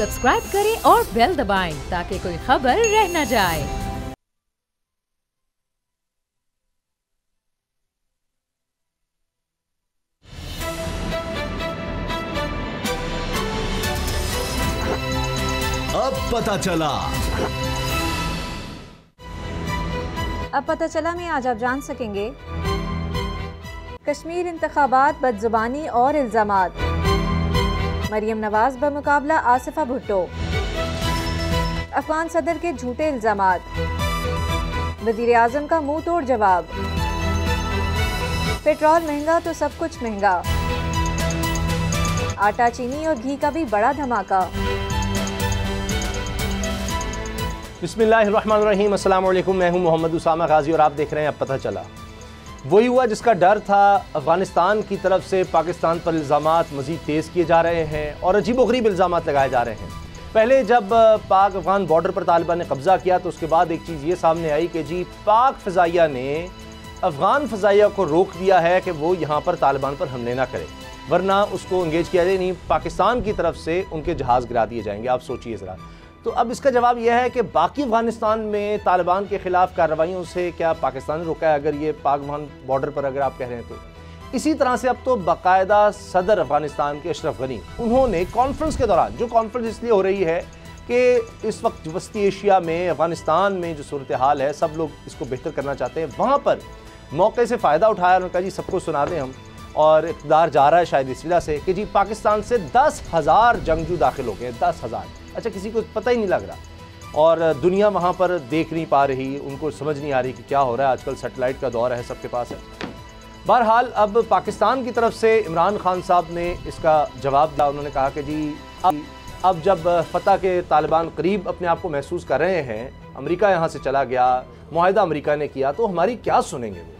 Subscribe करें और bell दबाएं ताकि कोई खबर रह न जाए। अब पता चला में आज आप जान सकेंगे कश्मीर इंतखाबात बदजुबानी और इल्जामात, मरियम नवाज बमुकाबला आसिफा भुट्टो, अफगान सदर के झूठे इल्जामात, वजीर आजम का मुंह तोड़ जवाब, पेट्रोल महंगा तो सब कुछ महंगा, आटा चीनी और घी का भी बड़ा धमाका। बिस्मिल्लाहिर्रहमानिर्रहीम, अस्सलाम वालेकुम। मैं हूं मोहम्मद उसामा गाजी और आप देख रहे हैं अब पता चला। वही हुआ जिसका डर था। अफ़गानिस्तान की तरफ से पाकिस्तान पर इल्ज़ामात मज़ीद तेज़ किए जा रहे हैं और अजीबोगरीब इल्ज़ामात लगाए जा रहे हैं। पहले जब पाक अफ़गान बॉर्डर पर तालिबान ने कब्ज़ा किया तो उसके बाद एक चीज़ ये सामने आई कि जी पाक फ़ज़ाइया ने अफ़गान फ़ज़ाइया को रोक दिया है कि वो यहाँ पर तालिबान पर हमले ना करे, वरना उसको इंगेज किया जाए नहीं, पाकिस्तान की तरफ से उनके जहाज़ गिरा दिए जाएंगे। आप सोचिए ज़रा। तो अब इसका जवाब यह है कि बाकी अफ़गानिस्तान में तालिबान के ख़िलाफ़ कार्रवाइयों से क्या पाकिस्तान ने रोका है, अगर ये पाक अफ़गान बॉर्डर पर अगर आप कह रहे हैं तो। इसी तरह से अब तो बाकायदा सदर अफ़गानिस्तान के अशरफ गनी, उन्होंने कॉन्फ्रेंस के दौरान, जो कॉन्फ्रेंस इसलिए हो रही है कि इस वक्त वस्ती एशिया में अफ़गानिस्तान में जो सूरत हाल है, सब लोग इसको बेहतर करना चाहते हैं, वहाँ पर मौके से फ़ायदा उठाया। उन्होंने कहा जी सबको सुना दें हम, और इक़्तिदार जा रहा है शायद इस वजह से कि जी पाकिस्तान से 10,000 जंगजू दाखिल हो गए। 10,000, अच्छा किसी को पता ही नहीं लग रहा और दुनिया वहाँ पर देख नहीं पा रही, उनको समझ नहीं आ रही कि क्या हो रहा है। आजकल सैटेलाइट का दौर है, सबके पास है। बहरहाल अब पाकिस्तान की तरफ से इमरान खान साहब ने इसका जवाब दिया। उन्होंने कहा कि जी अब जब फतह के तालिबान करीब अपने आप को महसूस कर रहे हैं, अमेरिका यहाँ से चला गया, मुआहिदा अमेरिका ने किया, तो हमारी क्या सुनेंगे वो।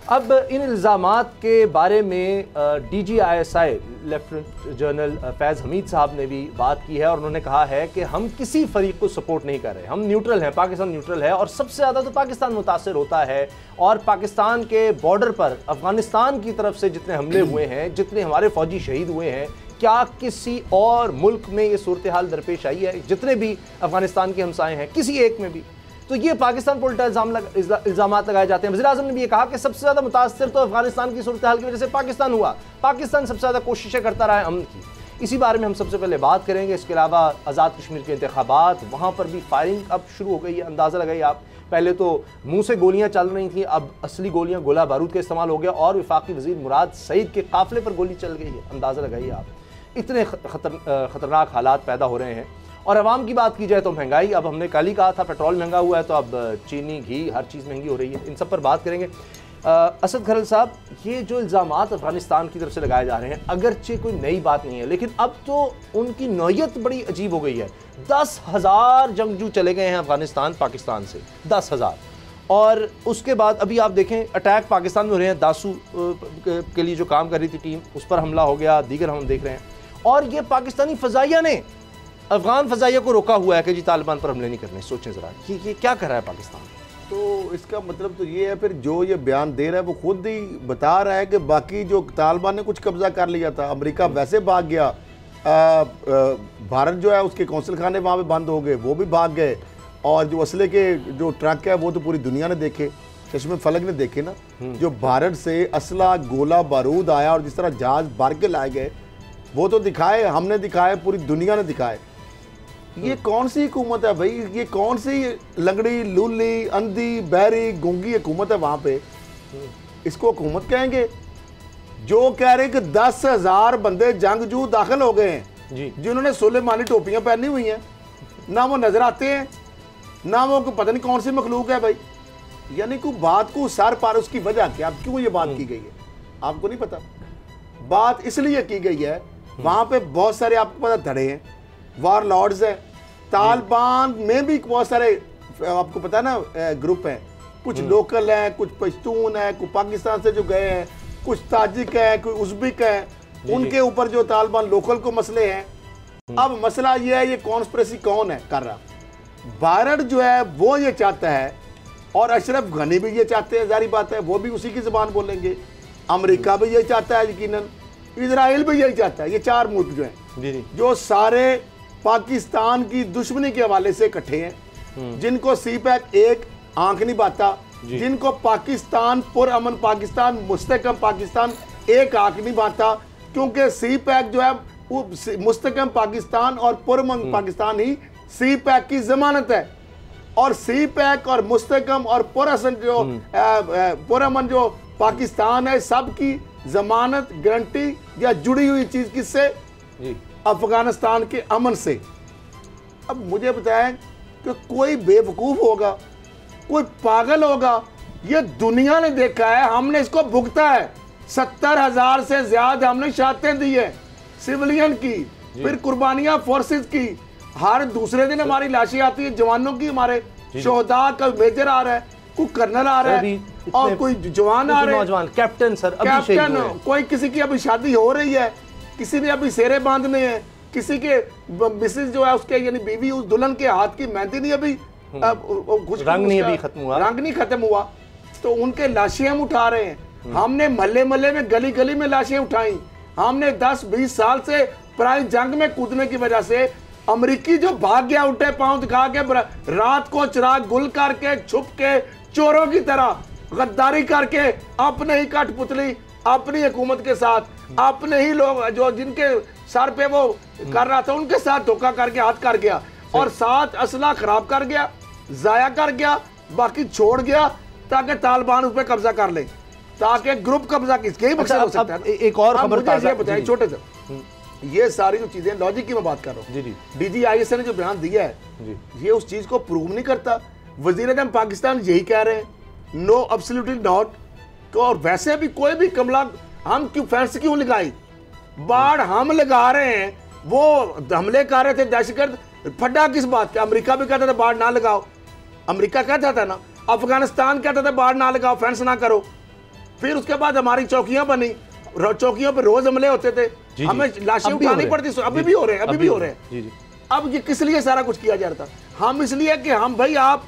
अब इन इल्ज़ामात के बारे में DGISI लेफ्टिनेंट जनरल फैज़ हमीद साहब ने भी बात की है और उन्होंने कहा है कि हम किसी फरीक को सपोर्ट नहीं कर रहे, हम न्यूट्रल हैं, पाकिस्तान न्यूट्रल है और सबसे ज़्यादा तो पाकिस्तान मुतासर होता है। और पाकिस्तान के बॉर्डर पर अफ़गानिस्तान की तरफ से जितने हमले हुए हैं, जितने हमारे फ़ौजी शहीद हुए हैं, क्या किसी और मुल्क में ये सूरत हाल दरपेश आई है? जितने भी अफ़गानिस्तान के हमसाए हैं, किसी एक में भी तो ये पाकिस्तान पर उल्टा इल्ज़ामात लगाए जाते हैं। वज़ीर आज़म ने भी ये कहा कि सबसे ज़्यादा मुतासर तो अफ़गानिस्तान की सूरत हाल की वजह से पाकिस्तान हुआ, पाकिस्तान सबसे ज़्यादा कोशिशें करता रहा है अमन की। इसी बारे में हम सबसे पहले बात करेंगे। इसके अलावा आज़ाद कश्मीर के इंतखाबात, वहाँ पर भी फायरिंग अब शुरू हो गई है। अंदाज़ा लगाइए आप, पहले तो मुँह से गोलियाँ चल रही थी, अब असली गोलियाँ, गोला बारूद का इस्तेमाल हो गया और वफाकी वज़ीर मुराद सईद के काफ़िले पर गोली चल गई है। अंदाज़ा लगाइए आप, इतने ख़तरनाक हालात पैदा हो रहे हैं। और अवाम की बात की जाए तो महंगाई, अब हमने कल ही कहा था पेट्रोल महंगा हुआ है, तो अब चीनी, घी, हर चीज़ महंगी हो रही है। इन सब पर बात करेंगे। असद खरल साहब, ये जो इल्ज़ामात अफ़गानिस्तान की तरफ से लगाए जा रहे हैं, अगरचे कोई नई बात नहीं है, लेकिन अब तो उनकी नौयत बड़ी अजीब हो गई है। 10,000 जंगजू चले गए हैं अफ़गानिस्तान पाकिस्तान से, 10,000। और उसके बाद अभी आप देखें अटैक पाकिस्तान में हो रहे हैं। दासू के लिए जो काम कर रही थी टीम, उस पर हमला हो गया, दीगर हम देख रहे हैं। और ये पाकिस्तानी फ़ज़ाइया ने अफ़गान फ़ज़ाइया को रोका हुआ है कि जी तालिबान पर हमले नहीं करने। सोचें ज़रा, ये क्या कर रहा है पाकिस्तान। तो इसका मतलब तो ये है, फिर जो ये बयान दे रहा है वो खुद ही बता रहा है कि बाकी जो तालिबान ने कुछ कब्जा कर लिया था, अमेरिका वैसे भाग गया, भारत जो है उसके कौंसल खाने वहाँ पे बंद हो गए, वो भी भाग गए, और जो असले के जो ट्रक है वो तो पूरी दुनिया ने देखे, चश्मे फलक ने देखे ना, जो भारत से असला, गोला बारूद आया और जिस तरह जहाज भर के लाए गए, वो तो दिखाए, हमने दिखाए, पूरी दुनिया ने दिखाए। ये कौन सी हुकूमत है भाई? ये कौन सी लंगड़ी, लूली, अंधी, बहरी, गूंगी हुकूमत है वहाँ पे? इसको हुकूमत कहेंगे? जो कह रहे कि 10,000 बंदे जंगजू दाखिल हो गए हैं जी, जिन्होंने सुलेमानी टोपियां पहनी हुई हैं, ना वो नजर आते हैं, ना वो पता नहीं कौन सी मखलूक है भाई। यानी कोई बात को सर पार, उसकी वजह क्या, क्यों ये बात की गई है आपको नहीं पता? बात इसलिए की गई है, वहाँ पे बहुत सारे आपको पता धड़े हैं, वार लॉर्ड्स हैं, तालिबान में भी बहुत सारे आपको पता है ना ग्रुप हैं, कुछ लोकल हैं, कुछ पश्तून हैं, कुछ पाकिस्तान से जो गए हैं, कुछ ताजिक हैं, कुछ उज़्बेक हैं, उनके ऊपर जो तालिबान लोकल को मसले हैं। अब मसला ये है, ये कॉन्स्पिरेसी कौन है कर रहा? भारत जो है वो ये चाहता है, और अशरफ गनी भी ये चाहते हैं, जारी बात है, वो भी उसी की ज़बान बोलेंगे। अमेरिका भी यही चाहता है, यकीनन इजराइल भी यही चाहता है। ये चार मुल्क जो हैं, जो सारे पाकिस्तान की दुश्मनी के हवाले से इकट्ठे हैं, जिनको सी पैक एक आंख नहीं बाता, जिनको पाकिस्तान पुरअमन पाकिस्तान मुस्तहकम पाकिस्तान एक आंख नहीं बाता, क्योंकि सी पैक जो है वो मुस्तहकम पाकिस्तान और पुरअमन पाकिस्तान ही सी पैक की जमानत है। और सी पैक और मुस्तहकम और पुरअमन जो पाकिस्तान है, सबकी जमानत गारंटी या जुड़ी हुई चीज किससे? अफगानिस्तान के अमन से। अब मुझे बताएं कि कोई बेवकूफ होगा, कोई पागल होगा, ये दुनिया ने देखा है, हमने इसको भुगता है। 70,000 से ज्यादा हमने शहादतें दी है सिविलियन की, फिर कुर्बानियां फोर्सेस की। हर दूसरे दिन हमारी लाशें आती है जवानों की, हमारे शोहदा का मेजर आ रहा है, कोई कर्नल आ रहा है और कोई जवान आ रहे हैं, कैप्टन सर, कैप्टन, कोई किसी की अभी शादी हो रही है, किसी ने अभी सेरे बांधने हैं, किसी के मिसेस जो है उसके यानी बीवी उस दुल्हन के हाथ की मेहंदी नहीं अभी रंग नहीं अभी खत्म हुआ, रंग नहीं खत्म हुआ, तो उनके लाशें हम उठा रहे हैं। हमने महल्ले महल्ले में गली गली में लाशें उठाई। हमने 10-20 साल से पराई जंग में कूदने की वजह से अमेरिकी जो भाग गया उल्टे पांव दिखा के, रात को चिराग गुल करके छुप के चोरों की तरह गद्दारी करके अपने ही कठपुतली अपनी हुकूमत के साथ, अपने ही लोग जो जिनके सर पे वो कर रहा था उनके साथ धोखा करके हाथ कर गया और साथ असला खराब कर गया, जाया कर गया, बाकी छोड़ गया ताकि तालिबान उस पर कब्जा कर ले, ताकि ग्रुप कब्जा किसके मकसद हो सकता है। एक और खबर ताजा बताइए छोटे से, ये सारी जो चीजें लॉजिक की मैं बात कर रहा हूँ, DGIS ने जो बयान दिया है ये उस चीज को प्रूव नहीं करता। वज़ीर-ए-आज़म पाकिस्तान यही कह रहे हैं, नो एब्सोल्युटली नॉट। और वैसे भी कोई भी कमला हम क्यों फेंस क्यों लगाई, बाढ़ हम लगा रहे हैं, वो हमले कर रहे थे दहशतगर्द, फड्डा किस बात का? अमेरिका भी कहता था बाढ़ ना लगाओ, अमेरिका कहता था ना, अफगानिस्तान कहता था बाढ़ ना लगाओ, फेंस ना करो। फिर उसके बाद हमारी चौकियां बनी, चौकियों पर रोज हमले होते थे, हमें लाशें उठानी पड़ती, अभी भी हो रहे हैं, अभी भी हो रहे हैं। अब ये किस लिए सारा कुछ किया जा रहा था? हम इसलिए कि हम भाई आप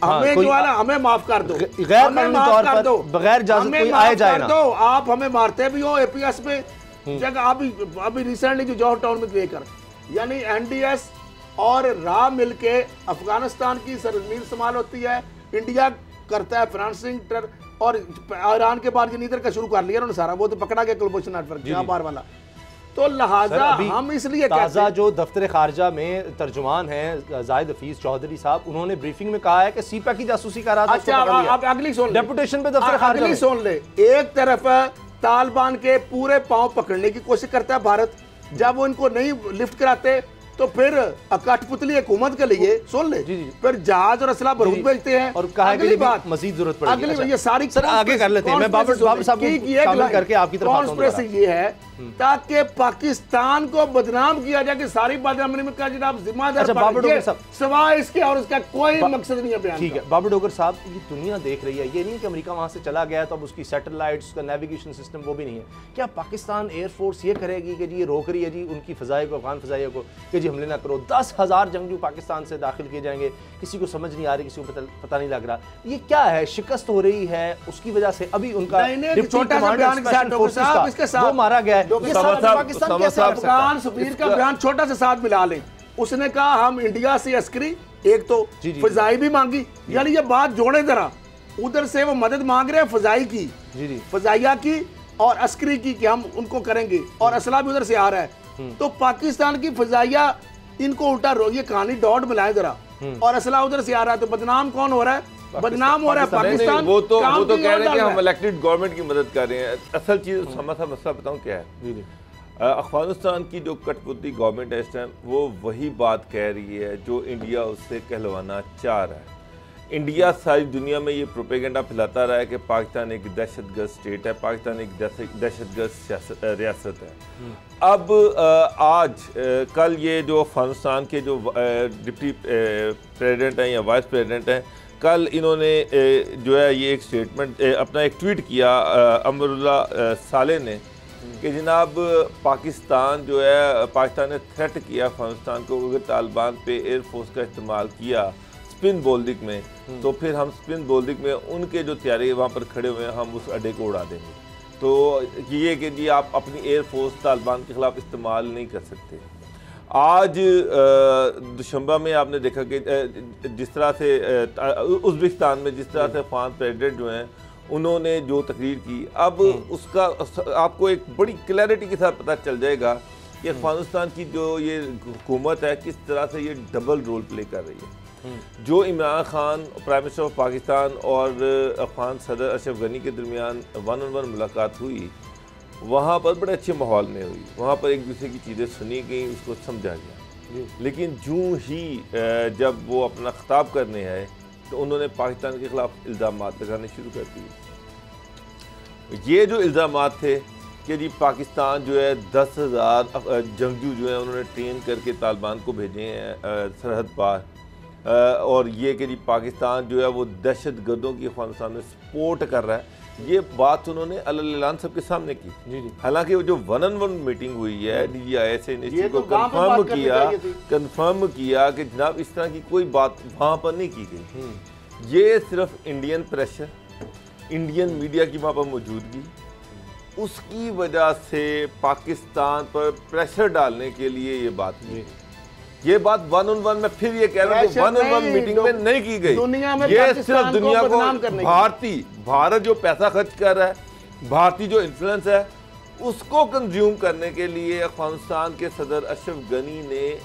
हमें जो है ना हमें माफ कर दो, हमें माफ कर दो, बगैर इजाजत कोई आए जाए ना, दो आप हमें मारते भी हो APS में जगह। अभी रिसेंटली जो जौहर टाउन में लेकर यानी NDS और रा मिलके अफगानिस्तान की सरजमीन इस्तेमाल होती है, इंडिया करता है फ्रांसिंग और ईरान के बाद ये नीदर का शुरू कर लिया उन्होंने सारा, वो तो पकड़ा गया कुलभूषण नेटवर्क यहाँ बार वाला। तो लिहाजा हम इसलिए ताज़ा जो दफ्तर खारजा में तर्जुमान हैं जाहिद हफीज चौधरी साहब, उन्होंने ब्रीफिंग में कहा है कि सीपैक की जासूसी का रहा था। अच्छा आप अगली सुन, डेपुटेशन पे दफ्तर खारजा अगली सुन ले। एक तरफ तालिबान के पूरे पांव पकड़ने की कोशिश करता है भारत, जब वो इनको नहीं लिफ्ट कराते तो फिर कठपुतली हुकूमत के लिए सुन ले, फिर जहाज और असला बारूद भेजते हैं और कहा कि बात मजीद जरूरत पड़ेगी। अगली ये सारी सर आगे कर लेते हैं, मैं बाबर साहब को शामिल करके आपकी तरफ आता हूं। कॉन्स्पिरेसी ये है ताकि पाकिस्तान को बदनाम किया जाए कि सारी बदनामी में जनाब जिम्मेदार सवाए इसके और इसका कोई मकसद नहीं है बयान। ठीक है बाबर डोगर साहब, ये दुनिया देख रही है, ये नहीं कि अमेरिका वहां से चला गया तो अब उसकी सैटेलाइट्स, उसका नेविगेशन सिस्टम वो भी नहीं है। क्या पाकिस्तान एयरफोर्स ये करेगी कि जी ये रोक रही है जी उनकी फ़ज़ाई को, अफगान फ़ज़ाइया को कि जी हमले ना करो, 10,000 जंगजू पाकिस्तान से दाखिल किए जाएंगे, किसी को समझ नहीं आ रही, किसी को पता नहीं लग रहा, ये क्या है? शिकस्त हो रही है उसकी वजह से अभी उनका वो मारा गया है। अफगान सफीर का बयान छोटा सा साथ मिला लें, उसने कहा हम इंडिया से अस्करी एक तो फजाई भी मांगी, यानी ये बात जोड़े जरा, उधर से वो मदद मांग रहे हैं फजाई की, फजाइया की और अस्करी की कि हम उनको करेंगे, और असला भी उधर से आ रहा है। तो पाकिस्तान की फजाइया इनको उल्टा ये कहानी डॉट मिलाए जरा, और असला उधर से आ रहा है, तो बदनाम कौन हो रहा है? बदनाम हो रहा है पाकिस्तान। वो तो कह रहे हैं कि हम इलेक्टेड गवर्नमेंट की मदद कर रहे हैं। असल चीज मसला बताऊं क्या है, अफगानिस्तान की जो कठपुतली गवर्नमेंट है इस टाइम वो वही बात कह रही है जो इंडिया उससे कहलवाना चाह रहा है। इंडिया सारी दुनिया में ये प्रोपेगेंडा फैलाता रहा है कि पाकिस्तान एक दहशतगर्द स्टेट है, पाकिस्तान एक दहशतगर्द रियासत है। अब आज कल ये जो अफगानिस्तान के जो डिप्टी प्रेसिडेंट हैं या वाइस प्रेसिडेंट हैं, कल इन्होंने जो है ये एक स्टेटमेंट अपना एक ट्वीट किया अमरुल्ला साले ने कि जनाब पाकिस्तान जो है, पाकिस्तान ने थ्रेट किया अफगानिस्तान को अगर तालिबान पे एयरफोर्स का इस्तेमाल किया स्पिन बोल्दिक में, तो फिर हम स्पिन बोल्दिक में उनके जो तैयारी वहाँ पर खड़े हुए हैं हम उस अड्डे को उड़ा देंगे। तो ये कि जी आप अपनी एयरफोर्स तालिबान के ख़िलाफ़ इस्तेमाल नहीं कर सकते। आज दुशंबा में आपने देखा कि जिस तरह से उज़्बेकिस्तान में जिस तरह से अफगान प्रेसिडेंट जो हैं उन्होंने जो तकरीर की, अब उसका आपको एक बड़ी क्लैरिटी के साथ पता चल जाएगा कि अफगानिस्तान की जो ये हुकूमत है किस तरह से ये डबल रोल प्ले कर रही है। जो Imran Khan prime minister of Pakistan और अफगान सदर अशरफ गनी के दरमियान 1-on-1 मुलाकात हुई, वहाँ पर बड़े अच्छे माहौल में हुई, वहाँ पर एक दूसरे की चीज़ें सुनी गई, उसको समझा गया। लेकिन जूँ ही जब वो अपना खिताब करने आए तो उन्होंने पाकिस्तान के ख़िलाफ़ इल्ज़ामात लगाने शुरू कर दिए। ये जो इल्ज़ामात थे कि जी पाकिस्तान जो है 10,000 जंगजू जो है उन्होंने ट्रेन करके तालिबान को भेजे हैं सरहद पार, और ये कि जी पाकिस्तान जो है वो दहशत गर्दों की अफगानिस्तान में सपोर्ट कर रहा है, ये बात उन्होंने अल-ऐलान सबके सामने की। हालांकि वो जो 1-on-1 मीटिंग हुई है DGI से को कंफर्म किया कि जनाब इस तरह की कोई बात वहाँ पर नहीं की गई। ये सिर्फ इंडियन प्रेशर, इंडियन मीडिया की वहाँ पर मौजूदगी, उसकी वजह से पाकिस्तान पर प्रेशर डालने के लिए ये बात की। ये बात 1-on-1 में फिर ये कह रहा हूं कि 1-on-1 मीटिंग में नहीं की गई। ये सिर्फ दुनिया को भारत जो पैसा खर्च कर रहा है, भारतीय जो इन्फ्लुएंस है, उसको कंज्यूम करने के लिए अफगानिस्तान के सदर अशरफ गनी ने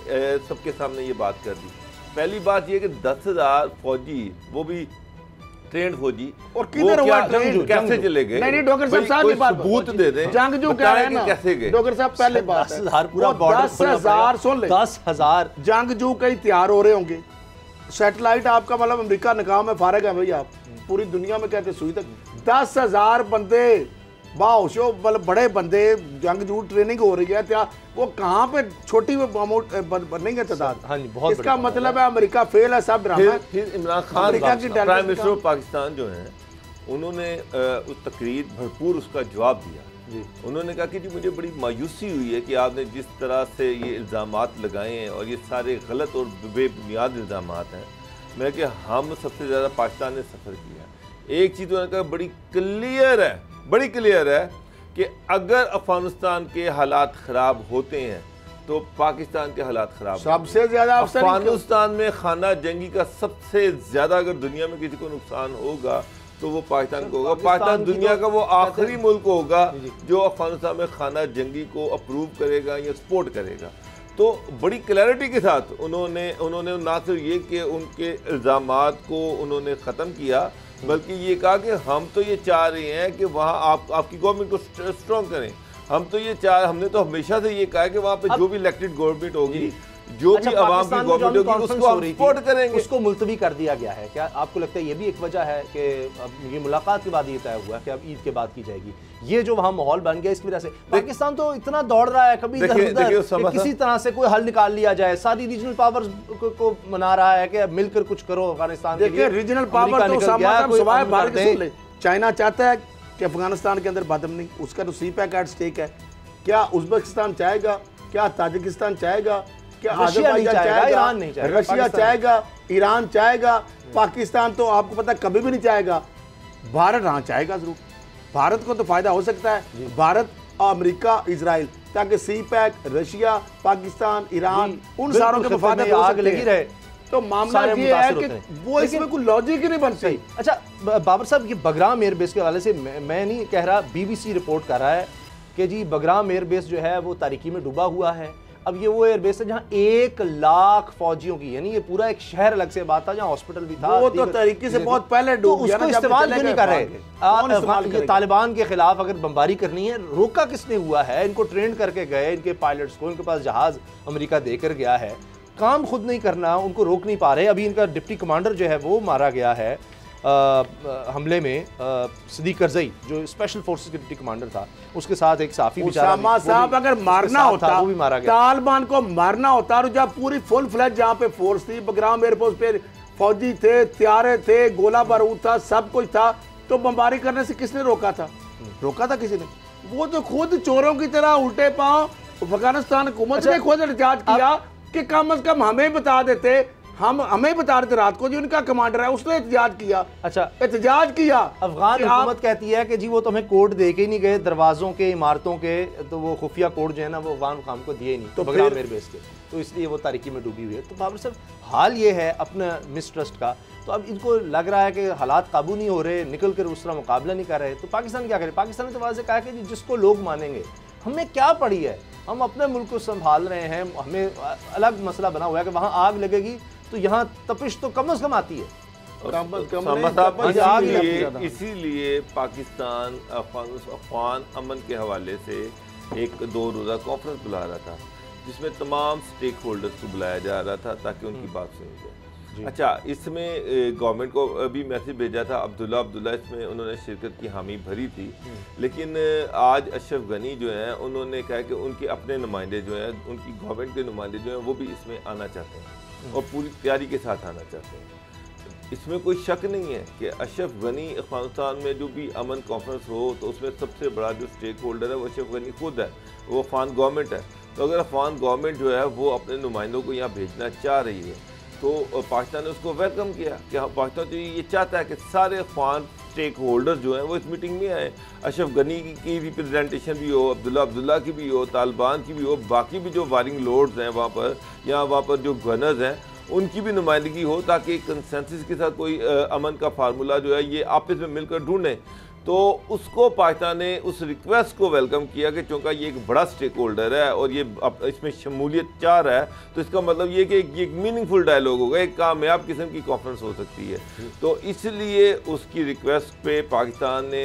सबके सामने ये बात कर दी। पहली बात ये कि 10,000 फौजी, वो भी ट्रेंड फौजी, और किधर हुआ ट्रेंड, कैसे चले गए? नहीं डॉक्टर साहब की बात सबूत दे दें, जंगजू कह रहे हैं ना कैसे गए? डॉक्टर साहब पहले बात 10,000 पूरा बॉर्डर 10,000 सुन ले, 10,000 जंगजू कई तैयार हो रहे होंगे। सैटेलाइट आपका मतलब अमेरिका नाकाम है, फारग है भाई, आप पूरी दुनिया में कहते सुई तक 10,000 बंदे बाहोशो, मतलब बड़े बंदे, जंगजू ट्रेनिंग हो रही है, क्या वो कहाँ पे छोटी बनेंगे तादाद। हाँ जी, बहुत इसका मतलब है अमेरिका फेल है, सब ड्रामा। फिर Imran Khan prime minister of Pakistan जो हैं उन्होंने उस तकरीर भरपूर उसका जवाब दिया। उन्होंने कहा कि जी मुझे बड़ी मायूसी हुई है कि आपने जिस तरह से ये इल्ज़ामात लगाए हैं और ये सारे गलत और बेबुनियाद इल्ज़ामात हैं। मैं कि हम सबसे ज़्यादा पाकिस्तान ने सफ़र किया। एक चीज़ उन्होंने कहा बड़ी क्लियर है कि अगर अफगानिस्तान के हालात ख़राब होते हैं तो पाकिस्तान के हालात ख़राब, सबसे ज़्यादा अफगानिस्तान में खाना जंगी का सबसे ज़्यादा अगर दुनिया में किसी को नुकसान होगा तो वो पाकिस्तान को होगा। पाकिस्तान दुनिया का वो आखिरी मुल्क होगा जो अफगानिस्तान में खाना जंगी को अप्रूव करेगा या सपोर्ट करेगा। तो बड़ी क्लैरिटी के साथ उन्होंने ना सिर्फ ये कि उनके इल्ज़ामात को उन्होंने ख़त्म किया, बल्कि ये कहा कि हम तो ये चाह रहे हैं कि वहाँ आपकी गवर्नमेंट को स्ट्रॉन्ग करें। हमने तो हमेशा से ये कहा है कि वहाँ पे जो भी इलेक्टेड गवर्नमेंट होगी, जो भी अवाम की गवर्नमेंट होगी, उसको हम सपोर्ट करेंगे। उसको मुलतवी कर दिया गया है। क्या आपको लगता है ये भी एक वजह है कि अब ये मुलाकात के बाद ये तय हुआ कि अब ईद के बाद की जाएगी? ये जो वहाँ माहौल बन गया इसकी वजह से पाकिस्तान तो इतना दौड़ रहा है, कभी किसी तरह से कोई हल निकाल लिया जाए, सारी रीजनल पावर्स को मना रहा है कि मिलकर कुछ करो अफगानिस्तान के लिए। रीजनल पावर तो चाइना चाहता है कि अफगानिस्तान के अंदर बादमनी, उसका तो सीपैक एट स्टेक है। क्या उज्बेकिस्तान चाहेगा? क्या ताजिकिस्तान चाहेगा? क्या अज़रबैजान चाहेगा? ईरान नहीं चाहेगा, रशिया चाहेगा, ईरान चाहेगा, पाकिस्तान तो आपको पता कभी भी नहीं चाहेगा। भारत हाँ चाहेगा जरूर, भारत को तो फायदा हो सकता है, भारत, अमेरिका, इजराइल, ताकि सीपैक, रशिया, पाकिस्तान, ईरान, उन सारों के मफाद आग लगी रहे। तो मामला ये है कि वो इसमें कोई लॉजिक ही नहीं बनती। अच्छा बाबर साहब, ये बगराम एयरबेस के हवाले से मैं नहीं कह रहा, BBC रिपोर्ट कर रहा है कि जी बगराम एयरबेस जो है वो तारीकी में डूबा हुआ है। अब ये वो एयरबेस है जहाँ 1 लाख फौजियों की, यानी ये पूरा एक शहर अलग से बात था, जहाँ हॉस्पिटल भी था, वो तो तरीके से बहुत पहले डूब गया ना, उसको इस्तेमाल क्यों नहीं कर रहे? तालिबान के खिलाफ अगर बमबारी करनी है, रोका किसने हुआ है? इनको ट्रेन करके गए, इनके पायलट्स को, इनके पास जहाज अमेरिका देकर गया है, काम खुद नहीं करना, उनको रोक नहीं पा रहे। अभी इनका डिप्टी कमांडर जो है वो मारा गया है हमले में, सिद्दीक करज़ई जो स्पेशल फोर्सेस के डिप्टी कमांडर था, उसके साथ एक साफी उसामा साहब अगर मारना होता, वो भी मारा गया। तालिबान को मारना होता और जब पूरी फुल फ्लैश जहाँ पे फोर्स थी, बगराम एयरपोर्ट पे फौजी थे, तैयारे थे, गोला बारूद था, सब कुछ था, तो बमबारी करने से किसने रोका था? रोका था किसी ने? वो तो खुद चोरों की तरह उल्टे पांव अफगानिस्तान हुकूमत ने खुद एहतजाज किया कि कम से कम हमें बता देते, हमें बता रहे थे रात को, जो उनका कमांडर है उसने एहतजाज किया। अच्छा एहतजाज किया। अफगान हुकूमत कहती है कि जी वो तो हमें कोड दे के ही नहीं गए, दरवाजों के, इमारतों के, तो वो खुफिया कोड जो है ना वो अफगान हुकाम को दिए ही नहीं। तो बगराम एयरबेस के तो इसलिए वो तारीकी में डूबी हुई है। तो बाबर साहब, हाल ये है अपना मिसट्रस्ट का, तो अब इनको लग रहा है कि हालात काबू नहीं हो रहे, निकल कर उस तरह मुकाबला नहीं कर रहे, तो पाकिस्तान क्या करे? पाकिस्तान ने तो वाज़ेह कहा कि जिसको लोग मानेंगे, हमें क्या पड़ी है, हम अपने मुल्क को संभाल रहे हैं, हमें अलग मसला बना हुआ है कि वहाँ आग लगेगी तो यहाँ तपिश तो कम से कम आती है। इसीलिए पाकिस्तान अफगान अमन के हवाले से एक 2 रोज़ा कॉन्फ्रेंस बुला रहा था, जिसमें तमाम स्टेक होल्डर्स को बुलाया जा रहा था ताकि उनकी बात सुनी जाए। अच्छा, इसमें गवर्नमेंट को अभी मैसेज भेजा था अब्दुल्ला इसमें उन्होंने शिरकत की हामी भरी थी, लेकिन आज अशरफ गनी जो हैं उन्होंने कहा कि उनके अपने नुमाइंदे जो हैं, उनकी गवर्नमेंट के नुमाइंदे जो हैं वो भी इसमें आना चाहते हैं और पूरी तैयारी के साथ आना चाहते हैं। इसमें कोई शक नहीं है कि अशरफ गनी अफगानिस्तान में जो भी अमन कॉन्फ्रेंस हो तो उसमें सबसे बड़ा जो स्टेक होल्डर है वो अशरफ गनी खुद है, वो अफगान गवर्नमेंट है। तो अगर अफगान गवर्नमेंट जो है वो अपने नुमाइंदों को यहाँ भेजना चाह रही है तो पाकिस्तान ने उसको वेलकम किया कि हाँ, पाकिस्तान तो ये चाहता है कि सारे अफगान स्टेक होल्डर्स जो हैं वो इस मीटिंग में आए, अशरफ गनी की रिप्रेजेंटेशन भी हो, अब्दुल्ला की भी हो, तालिबान की भी हो, बाकी भी जो वारिंग लॉर्ड्स हैं वहाँ पर या वहाँ पर जो गवर्नर्स हैं उनकी भी नुमाइंदगी हो, ताकि कंसेंसस के साथ कोई अमन का फार्मूला जो है ये आपस में मिलकर ढूंढें। तो उसको पाकिस्तान ने उस रिक्वेस्ट को वेलकम किया कि चूँकि ये एक बड़ा स्टेक होल्डर है और ये इसमें शमूलियत चाह रहा है, तो इसका मतलब ये कि एक मीनिंगफुल डायलॉग होगा, एक कामयाब किस्म की कॉन्फ्रेंस हो सकती है। तो इसलिए उसकी रिक्वेस्ट पे पाकिस्तान ने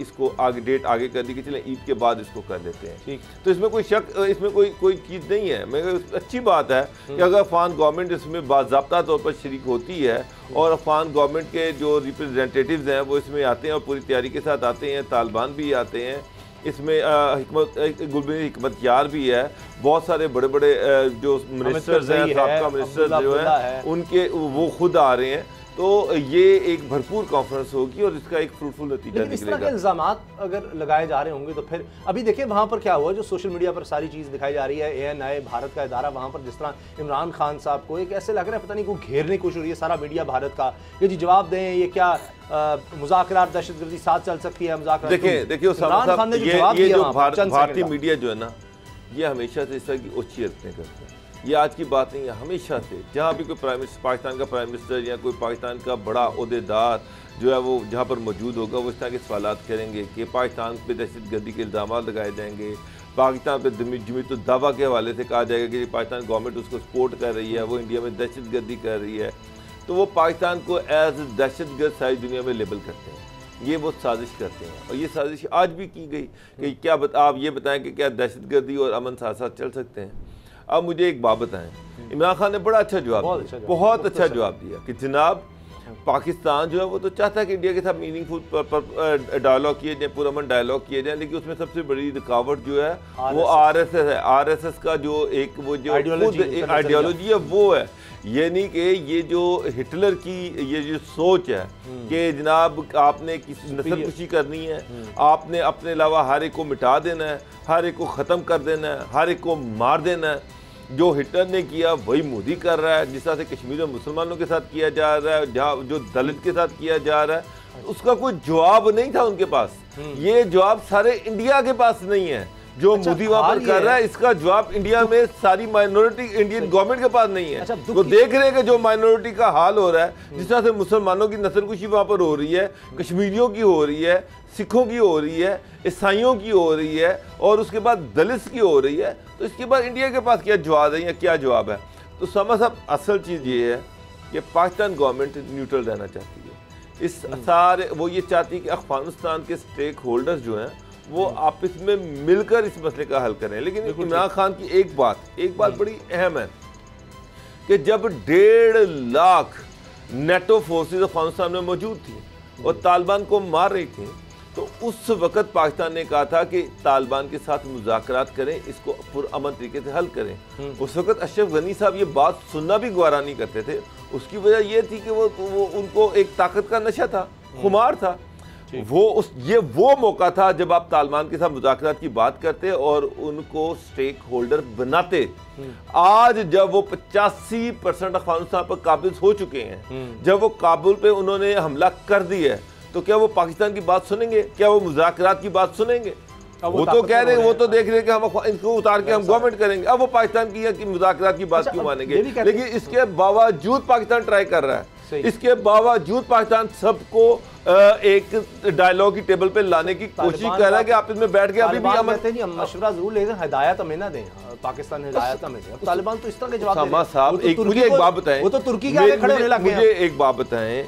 इसको डेट आगे कर दी कि चलें ईद के बाद इसको कर लेते हैं। ठीक, तो इसमें कोई शक, इसमें कोई चीज़ नहीं है। मगर अच्छी बात है कि अगर अफगान गवर्नमेंट इसमें बाज़ाब्ता तौर पर शरीक होती है और अफगान गवर्नमेंट के जो रिप्रेजेंटेटिव्स हैं वो इसमें आते हैं और पूरी तैयारी के साथ आते हैं, तालिबान भी आते हैं इसमें, गुलबदीन हिकमत यार भी है, बहुत सारे बड़े बड़े जो मिनिस्टर्स हैं, साबका मिनिस्टर्स जो हैं उनके वो खुद आ रहे हैं। तो ये एक भरपूर कॉन्फ्रेंस होगी और इसका एक फ्रूटफुल नतीजा निकलेगा। इस तरह के इल्ज़ामात अगर लगाए जा रहे होंगे तो फिर अभी देखिए वहाँ पर क्या हुआ, जो सोशल मीडिया पर सारी चीज़ दिखाई जा रही है, ANI भारत का इदारा, वहाँ पर जिस तरह इमरान खान साहब को एक ऐसे लग रहा है पता नहीं को घेरने की कोशिश हो रही है सारा मीडिया भारत का, ये जी जवाब दें, ये क्या मुज़ाकरात दहशतगर्दी साथ चल सकती है मुज़ाकरात। देखिए इमरान खान ने जो जवाब दिया, भारतीय मीडिया जो है ना ये हमेशा से इस तरह की ओछी हरकतें करते हैं। ये आज की बात नहीं है, हमेशा से जहाँ भी कोई पाकिस्तान का प्राइम मिनिस्टर या कोई पाकिस्तान का बड़ा ओहदेदार जो है वो जहाँ पर मौजूद होगा वो इस तरह के सवालात करेंगे कि पाकिस्तान पे दहशतगर्दी के इल्ज़ाम लगाए जाएंगे, पाकिस्तान पे जमीत दावा के हवाले से कहा जाएगा कि पाकिस्तान गवर्नमेंट उसको सपोर्ट कर रही है, वो इंडिया में दहशतगर्दी कर रही है। तो वो पाकिस्तान को एज दहशतगर्द सारी दुनिया में लेबल करते हैं, ये वो साजिश करते हैं और ये साजिश आज भी की गई कि क्या आप ये बताएं कि क्या दहशतगर्दी और अमन साथ साथ चल सकते हैं। अब मुझे एक बात बताएं, इमरान खान ने बड़ा अच्छा जवाब दिया, बहुत अच्छा जवाब दिया कि जनाब पाकिस्तान जो है वो तो चाहता है कि इंडिया के साथ मीनिंगफुल डायलॉग किए जाए, पुरअमन डायलॉग किए जाए, लेकिन उसमें सबसे बड़ी रुकावट जो है वो RSS है। RSS का जो एक वो जो आइडियोलॉजी है वो है, यानी कि ये जो हिटलर की ये जो सोच है कि जनाब आपने किसी नस्ल खुशी करनी है, आपने अपने अलावा हर एक को मिटा देना है, हर एक को ख़त्म कर देना है, हर एक को मार देना है। जो हिटलर ने किया वही मोदी कर रहा है, जिस तरह से कश्मीर में मुसलमानों के साथ किया जा रहा है, जहाँ जो दलित के साथ किया जा रहा है, उसका कोई जवाब नहीं था उनके पास। ये जवाब सारे इंडिया के पास नहीं है जो मोदी वहां पर कर रहा है, इसका जवाब इंडिया में सारी माइनॉरिटी इंडियन गवर्नमेंट के पास नहीं है। वो देख रहे हैं कि जो माइनॉरिटी का हाल हो रहा है, जिस तरह से मुसलमानों की नस्लकुशी वहां पर हो रही है, कश्मीरियों की हो रही है, सिखों की हो रही है, ईसाइयों की हो रही है और उसके बाद दलित की हो रही है, तो इसके बाद इंडिया के पास क्या जवाब है या क्या जवाब है। तो साहब असल चीज़ ये है कि पाकिस्तान गवर्नमेंट न्यूट्रल रहना चाहती है। इस सारे वो ये चाहती है कि अफगानिस्तान के स्टेक होल्डर्स जो हैं वो आपस में मिलकर इस मसले का हल करें। लेकिन इमरान खान की एक बात बड़ी अहम है कि जब 1.5 लाख नेटो फोर्सेस अफगानिस्तान में मौजूद थी और तालिबान को मार रही थी, तो उस वक़्त पाकिस्तान ने कहा था कि तालिबान के साथ मुज़ाकरात करें, इसको पुरअमन तरीके से हल करें। उस वक़्त अशरफ गनी साहब ये बात सुनना भी गवारा नहीं करते थे। उसकी वजह ये थी कि वो उनको एक ताकत का नशा था, खुमार था। वो मौका था जब आप तालिबान के साथ मुज़ाकरात की बात करते और उनको स्टेक होल्डर बनाते। आज जब वो 85% अफगानिस्तान पर काबिज हो चुके हैं, जब वो काबुल पे उन्होंने हमला कर दिया है, तो क्या वो पाकिस्तान की बात सुनेंगे? क्या वो मुज़ाकरात की बात सुनेंगे? वो तो कह रहे हैं, वो तो देख रहे हैं कि हम इनको उतार के हम गवर्नमेंट करेंगे। अब वो पाकिस्तान की मुज़ाकरात की बात क्यों मानेंगे? लेकिन इसके बावजूद पाकिस्तान ट्राई कर रहा है, इसके बावजूद पाकिस्तान सबको एक डायलॉग की टेबल पे लाने की कोशिश कर रहा है कि आप इसमें बैठ के अभी भी हम मशवरा जरूर ले, हिदायत हमें ना दें, पाकिस्तान हिदायत हमें दें। तालिबान तो इस तरह के जवाब सामा साहब, मुझे एक बात बताएं, वो तो तुर्की के आगे खड़े होने लगे। मुझे एक बात बताएं,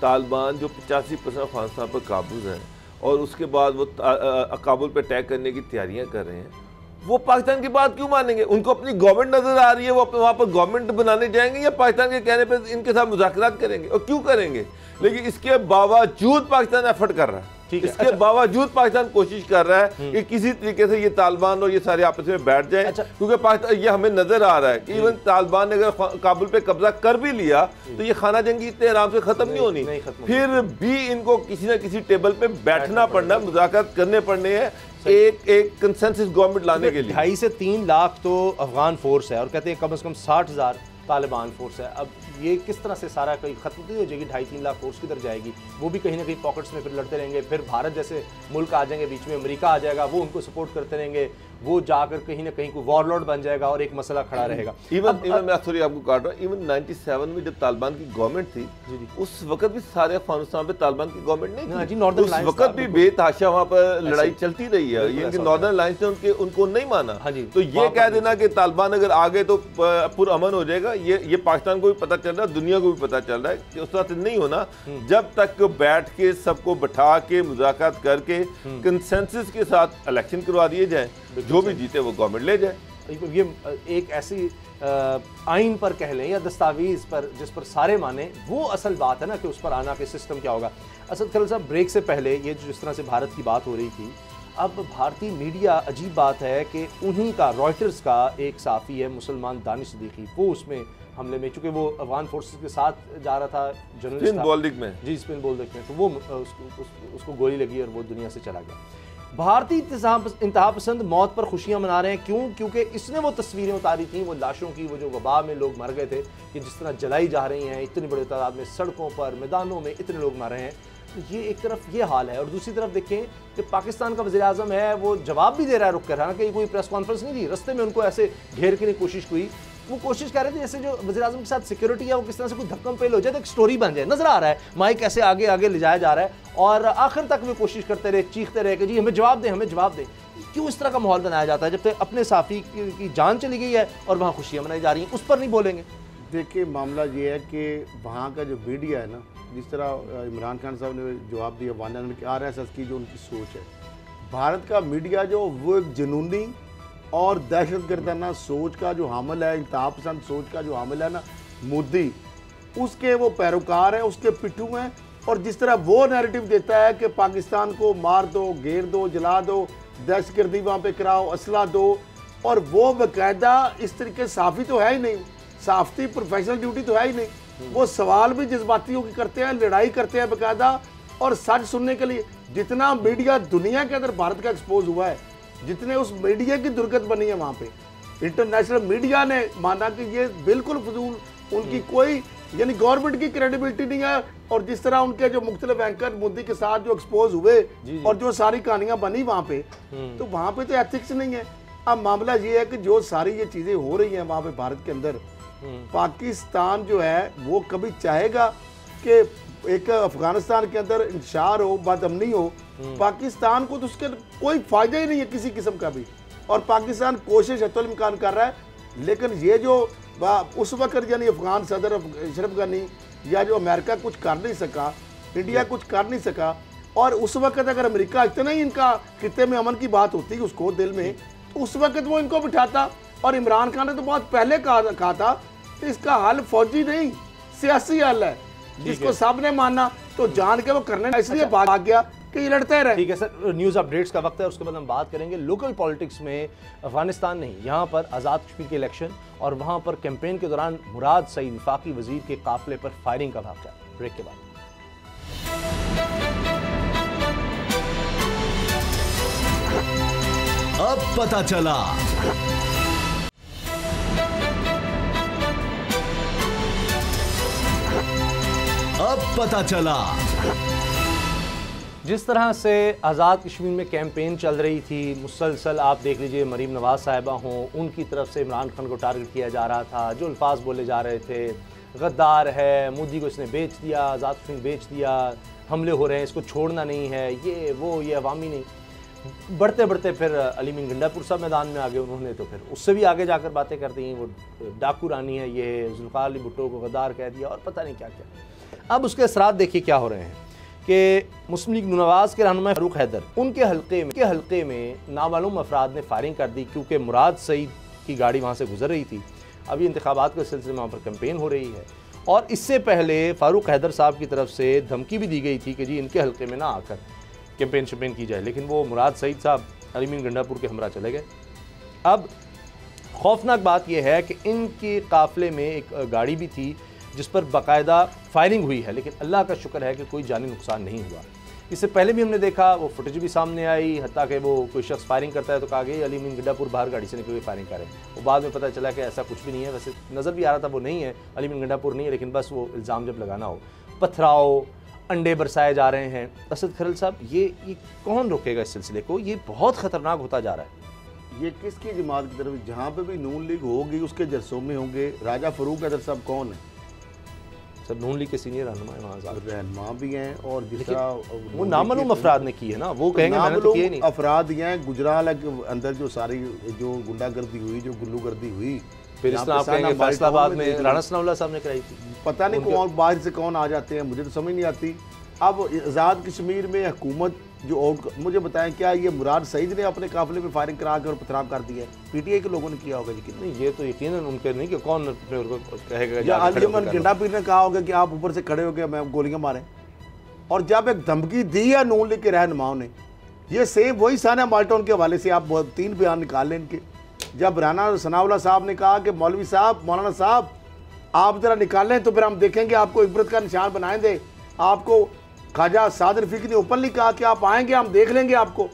तालिबान जो 85% अफगानिस्तान पर काबूज है और उसके बाद वो काबुल पे अटैक करने की तैयारियां कर रहे हैं, वो पाकिस्तान की बात क्यों मानेंगे? उनको अपनी गवर्नमेंट नजर आ रही है, वो वहां पर गवर्नमेंट बनाने जाएंगे या पाकिस्तान के कहने पे इनके साथ मुज़ाकरात करेंगे? और क्यों करेंगे? लेकिन इसके बावजूद पाकिस्तान एफर्ट कर रहा है, इसके बावजूद पाकिस्तान कोशिश कर रहा है कि किसी तरीके से ये तालिबान और ये सारे आपस में बैठ जाएं। क्योंकि पाकिस्तान, ये हमें नजर आ रहा है कि इवन तालिबान ने अगर काबुल पे कब्जा कर भी लिया तो ये खाना जंगी इतने आराम से खत्म नहीं होनी, फिर भी इनको किसी न किसी टेबल पे बैठना पड़ना, मुज़ाकरात करने पड़ने हैं एक कंसेंसस गवर्नमेंट लाने के लिए। 2.5 से 3 लाख तो अफगान फोर्स है और कहते हैं कम से कम 60,000 तालिबान फोर्स है। अब ये किस तरह से सारा कहीं खत्म नहीं हो जाएगी? 2.5-3 लाख फोर्स किधर जाएगी? वो भी कहीं ना कहीं पॉकेट्स में फिर लड़ते रहेंगे, फिर भारत जैसे मुल्क आ जाएंगे बीच में, अमेरिका आ जाएगा, वो उनको सपोर्ट करते रहेंगे, वो जाकर कहीं ना कहीं कोई वॉरलॉर्ड बन जाएगा और एक मसला खड़ा रहेगा। इवन मैं सॉरी आपको काट रहा हूँ, इवन 97 में जब तालिबान की गवर्नमेंट थी, उस वक्त भी सारे अफगानिस्तान पे तालिबान की गवर्नमेंट नहीं थी, उस वक्त भी बेतहाशा वहाँ पर लड़ाई चलती रही है। ये नॉर्दर्न अलायंस ने उनको नहीं माना, तो ये कह देना कि तालिबान अगर आ गए तो पुरअमन हो जाएगा, ये पाकिस्तान को भी पता चल रहा है, दुनिया को भी पता चल रहा है कि उस तरह से नहीं होना। जब तक बैठ के सबको बैठा के मुज़ाकरात करके कंसेंसस के साथ इलेक्शन करवा दिए जाए, जो भी जीते वो गवर्नमेंट ले जाए। ये एक ऐसी आइन पर कह लें या दस्तावेज पर जिस पर सारे माने, वो असल बात है ना कि उस पर आना के सिस्टम क्या होगा। असद खलील साहब, ब्रेक से पहले ये जिस तरह से भारत की बात हो रही थी, अब भारतीय मीडिया, अजीब बात है कि उन्हीं का, रॉयटर्स का एक साफ़ी है मुसलमान दानिश सिद्दीकी, वो उसमें हमले में, चूँकि वो अफगान फोर्सेस के साथ जा रहा था, जर्नलिस्ट स्पिन बॉलिंग में, जी स्पिन बॉलिंग में, तो वो उसको गोली लगी और वो दुनिया से चला गया। भारतीय इंतहा पसंद मौत पर खुशियां मना रहे हैं, क्यों? क्योंकि इसने वो तस्वीरें उतारी थी, वो लाशों की, वो जो वबा में लोग मर गए थे, कि जिस तरह जलाई जा रही हैं इतनी बड़ी तादाद में, सड़कों पर, मैदानों में इतने लोग मर रहे हैं। तो ये एक तरफ ये हाल है, और दूसरी तरफ देखें कि पाकिस्तान का वज़ीर आज़म है, वो जवाब भी दे रहा है रुक कर, हालांकि कोई प्रेस कॉन्फ्रेंस नहीं दी, रस्ते में उनको ऐसे घेर के कोशिश हुई, वो कोशिश कर रहे थे जैसे जो वज़ीर आज़म के साथ सिक्योरिटी है वो किस तरह से कोई धक्कम पेल हो जाए तो एक स्टोरी बन जाए। नजर आ रहा है माइक ऐसे आगे आगे ले जाया जा रहा है, और आखिर तक वो कोशिश करते रहे, चीखते रहे कि जी हमें जवाब दें, हमें जवाब दें। क्यों इस तरह का माहौल बनाया जाता है जब तक अपने साफ़ी की जान चली गई है और वहाँ खुशियाँ मनाई जा रही हैं, उस पर नहीं बोलेंगे? देखिए, मामला ये है कि वहाँ का जो मीडिया है ना, जिस तरह इमरान खान साहब ने जवाब दिया, RSS की जो उनकी सोच है, भारत का मीडिया जो वो एक जुनूनी और दहशतगर्दाना सोच का जो हामिल है, इंतहा पसंद सोच का जो हामिल है ना मोदी, उसके वो पैरोकार है, उसके पिट्ठू हैं। और जिस तरह वो नैरेटिव देता है कि पाकिस्तान को मार दो, घेर दो, जला दो, दहशतगर्दी वहाँ पे कराओ, असला दो, और वो बाकायदा इस तरीके साफ़ी तो है ही नहीं, साफ़ी प्रोफेशनल ड्यूटी तो है ही नहीं, वो सवाल भी जज्बातियों की करते हैं, लड़ाई करते हैं बाकायदा, और सच सुनने के लिए जितना मीडिया दुनिया के अंदर भारत का एक्सपोज हुआ है, जितने उस मीडिया की दुर्गत बनी है वहाँ पे, इंटरनेशनल मीडिया ने माना कि ये बिल्कुल फजूल, उनकी कोई यानी गवर्नमेंट की क्रेडिबिलिटी नहीं है। और जिस तरह उनके जो मुख्तलिफ एंकर मोदी के साथ जो एक्सपोज हुए और जो सारी कहानियां बनी वहाँ पे, तो वहाँ पे तो एथिक्स नहीं है। अब मामला ये है कि जो सारी ये चीज़ें हो रही हैं वहाँ पे भारत के अंदर, पाकिस्तान जो है वो कभी चाहेगा कि एक अफगानिस्तान के अंदर इंतशार हो, बदअमनी हो। पाकिस्तान को तो उसके कोई फायदा ही नहीं है किसी किस्म का भी, और पाकिस्तान कोशिश हतुल इम्कान कर रहा है। लेकिन ये जो उस वक्त यानी अफगान सदर अशरफ गनी या जो अमेरिका कुछ कर नहीं सका, इंडिया कुछ कर नहीं सका, और उस वक्त अगर अमेरिका इतना ही इनका खित्ते में अमन की बात होती उसको दिल में, तो उस वक्त वो इनको बिठाता। और इमरान खान ने तो बहुत पहले कहा था कि इसका हल फौजी नहीं सियासी हल है, जिसको सब ने माना, तो जान के वो करने इसलिए भाग गया कि ये लड़ते रहे। ठीक है सर, न्यूज़ अपडेट्स का वक्त है, उसके बाद हम बात करेंगे लोकल पॉलिटिक्स में। अफगानिस्तान नहीं, यहाँ पर आज़ाद कश्मीर के इलेक्शन और वहाँ पर कैंपेन के दौरान मुराद सईद वफाकी वजीर के काफिले पर फायरिंग का वाक़या। ब्रेक के बाद अब पता चला। अब पता चला। जिस तरह से आज़ाद कश्मीर में कैंपेन चल रही थी, मुसलसल आप देख लीजिए मरीम नवाज़ साहिबा हों, उनकी तरफ से इमरान खान को टारगेट किया जा रहा था, जो अल्फाज बोले जा रहे थे, गद्दार है, मोदी को इसने बेच दिया, आज़ाद कश्मीर बेच दिया, हमले हो रहे हैं, इसको छोड़ना नहीं है, ये वो, ये अवामी नहीं। बढ़ते बढ़ते फिर अली मीन गंडापुर साहब मैदान में आ गए, उन्होंने तो फिर उससे भी आगे जाकर बातें कर दी, वो डाकू रानी है, ये जुल्फ़िकार अली भुट्टो को गद्दार कह दिया और पता नहीं क्या क्या। अब उसके असरात देखिए क्या हो रहे हैं कि मुस्लिम लीग नवाज़ के रहनुमा फ़ारूक हैदर, उनके हल्के में नामालूम अफराद ने फायरिंग कर दी, क्योंकि मुराद सईद की गाड़ी वहाँ से गुजर रही थी। अभी इंतखाबात के सिलसिले में वहाँ पर कैंपेन हो रही है, और इससे पहले फ़ारूक हैदर साहब की तरफ से धमकी भी दी गई थी कि जी इनके हल्के में ना आकर कैंपेन शैम्पेन की जाए, लेकिन वो मुराद सईद साहब अली मीन गंडापुर के हमरा चले गए। अब खौफनाक बात यह है कि इनके काफ़िले में एक गाड़ी भी थी जिस पर बाकायदा फायरिंग हुई है, लेकिन अल्लाह का शुक्र है कि कोई जानी नुकसान नहीं हुआ। इससे पहले भी हमने देखा, वो फुटेज भी सामने आई, हत्ता कि वो कोई शख्स फायरिंग करता है तो कहा गया अली मीन गंडापुर बाहर गाड़ी से निकल के फायरिंग करें। वो बाद में पता चला कि ऐसा कुछ भी नहीं है, वैसे नज़र भी आ रहा था वो नहीं है, अली मीन गंडापुर नहीं है, लेकिन बस वो इल्ज़ाम जब लगाना हो। पथराव, अंडे बरसाए जा रहे हैं। असद खरल साहब, ये कौन रोकेगा इस सिलसिले को? ये बहुत ख़तरनाक होता जा रहा है। ये किसकी जमात की तरफ? जहाँ पे भी नून लीग होगी उसके जलसों में होंगे। राजा फ़ारूक हैदर साहब कौन है? सर नून लीग के सीनियर रहनुमा है, वहाँ रहनुमा भी हैं, और जिस तरह वो नामालूम अफराद ने की है ना, वो कहेंगे मैंने तो किए नहीं। अफराद ये हैं गुजराल के अंदर जो सारी जो गुंडागर्दी हुई, जो गुल्लूगर्दी हुई, फिर इस तरह आप कहेंगे फैसलाबाद में राणा सनाउल्लाह साहब ने कराई थी। पता नहीं कौन बाहर से कौन आ जाते हैं, मुझे तो समझ नहीं आती। अब आज़ाद कश्मीर में हुकूमत जो मुझे बताएं, क्या ये मुराद सईद ने अपने काफिले में फायरिंग करा के और पथराव कर दिया है? पीटीआई के लोगों ने किया होगा यकीन नहीं, ये तो यकीनन उनके नहीं कि कौन कहेगा, या अलीमन गंडापीर ने कहा होगा कि आप ऊपर से खड़े होकर मैं गोलियां मारें। और जब एक धमकी दी है नून लीग के रहनुमाओं ने, ये सेम वही साना माल्टोन के हवाले से आप 3 बयान निकाल लें इनके। जब राणा सनाउल्लाह साहब ने कहा कि मौलवी साहब, मौलाना साहब आप जरा निकालें तो फिर हम देखेंगे, आपको इबरत का निशान बनाएंगे। आपको ख्वाजा साद रफीकी ने ओपनली कहा कि आप आएंगे, हम देख लेंगे आपको,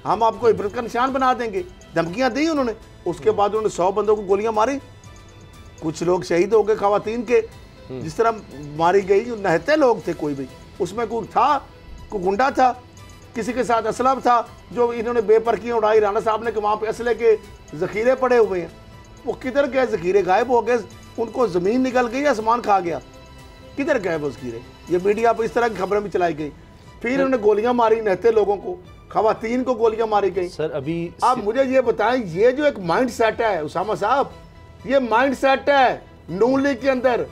हम आपको इबरत का निशान बना देंगे। धमकियां दी उन्होंने। उसके बाद उन्होंने 100 बंदों को गोलियां मारी, कुछ लोग शहीद हो गए खवातीन के। जिस तरह मारी गई, नहते लोग थे, कोई भी उसमें कोई था, कोई गुंडा था, किसी के साथ असला था, जो इन्होंने बेपरखियां उड़ाई। राणा साहब ने कि वहाँ पे असले के जखीरे पड़े हुए हैं, वो किधर गए? जखीरे गायब हो गए, उनको ज़मीन निकल गई, आसमान खा गया, किधर गए वो जखीरे? ये मीडिया पर इस तरह की खबरें भी चलाई गई। फिर उन्होंने गोलियां मारी नहते लोगों को, खवातीन को गोलियां मारी गई। सर अभी आप मुझे ये बताएं, ये जो एक माइंड सेट है उसामा साहब, ये माइंड सेट है नून लीग के अंदर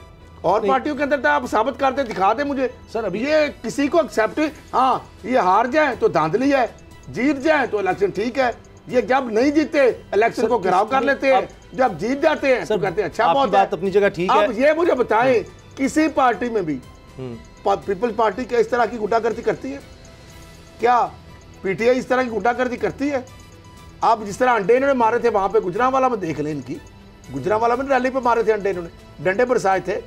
और पार्टियों के अंदर, तो आप साबित करते दिखा दे मुझे। सर अभी ये किसी को एक्सेप्ट, हाँ ये हार जाए तो धांधली है, जीत जाए तो इलेक्शन ठीक है। ये जब नहीं जीते इलेक्शन को घिराव कर लेते हैं, जब जीत जाते हैं तो कहते हैं अच्छा बहुत बात अपनी जगह ठीक है। अब ये मुझे बताएं, किसी पार्टी में भी पीपल्स पार्टी क्या इस तरह की गुंडागर्दी करती है? क्या पीटीआई इस तरह की गुंडागर्दी करती है? आप जिस तरह अंडे इन्होंने मारे थे वहां पे गुजरांवाला में, देख लें इनकी, गुजरांवाला में रैली पे मारे थे अंडे, इन्होंने डंडे बरसाए थे।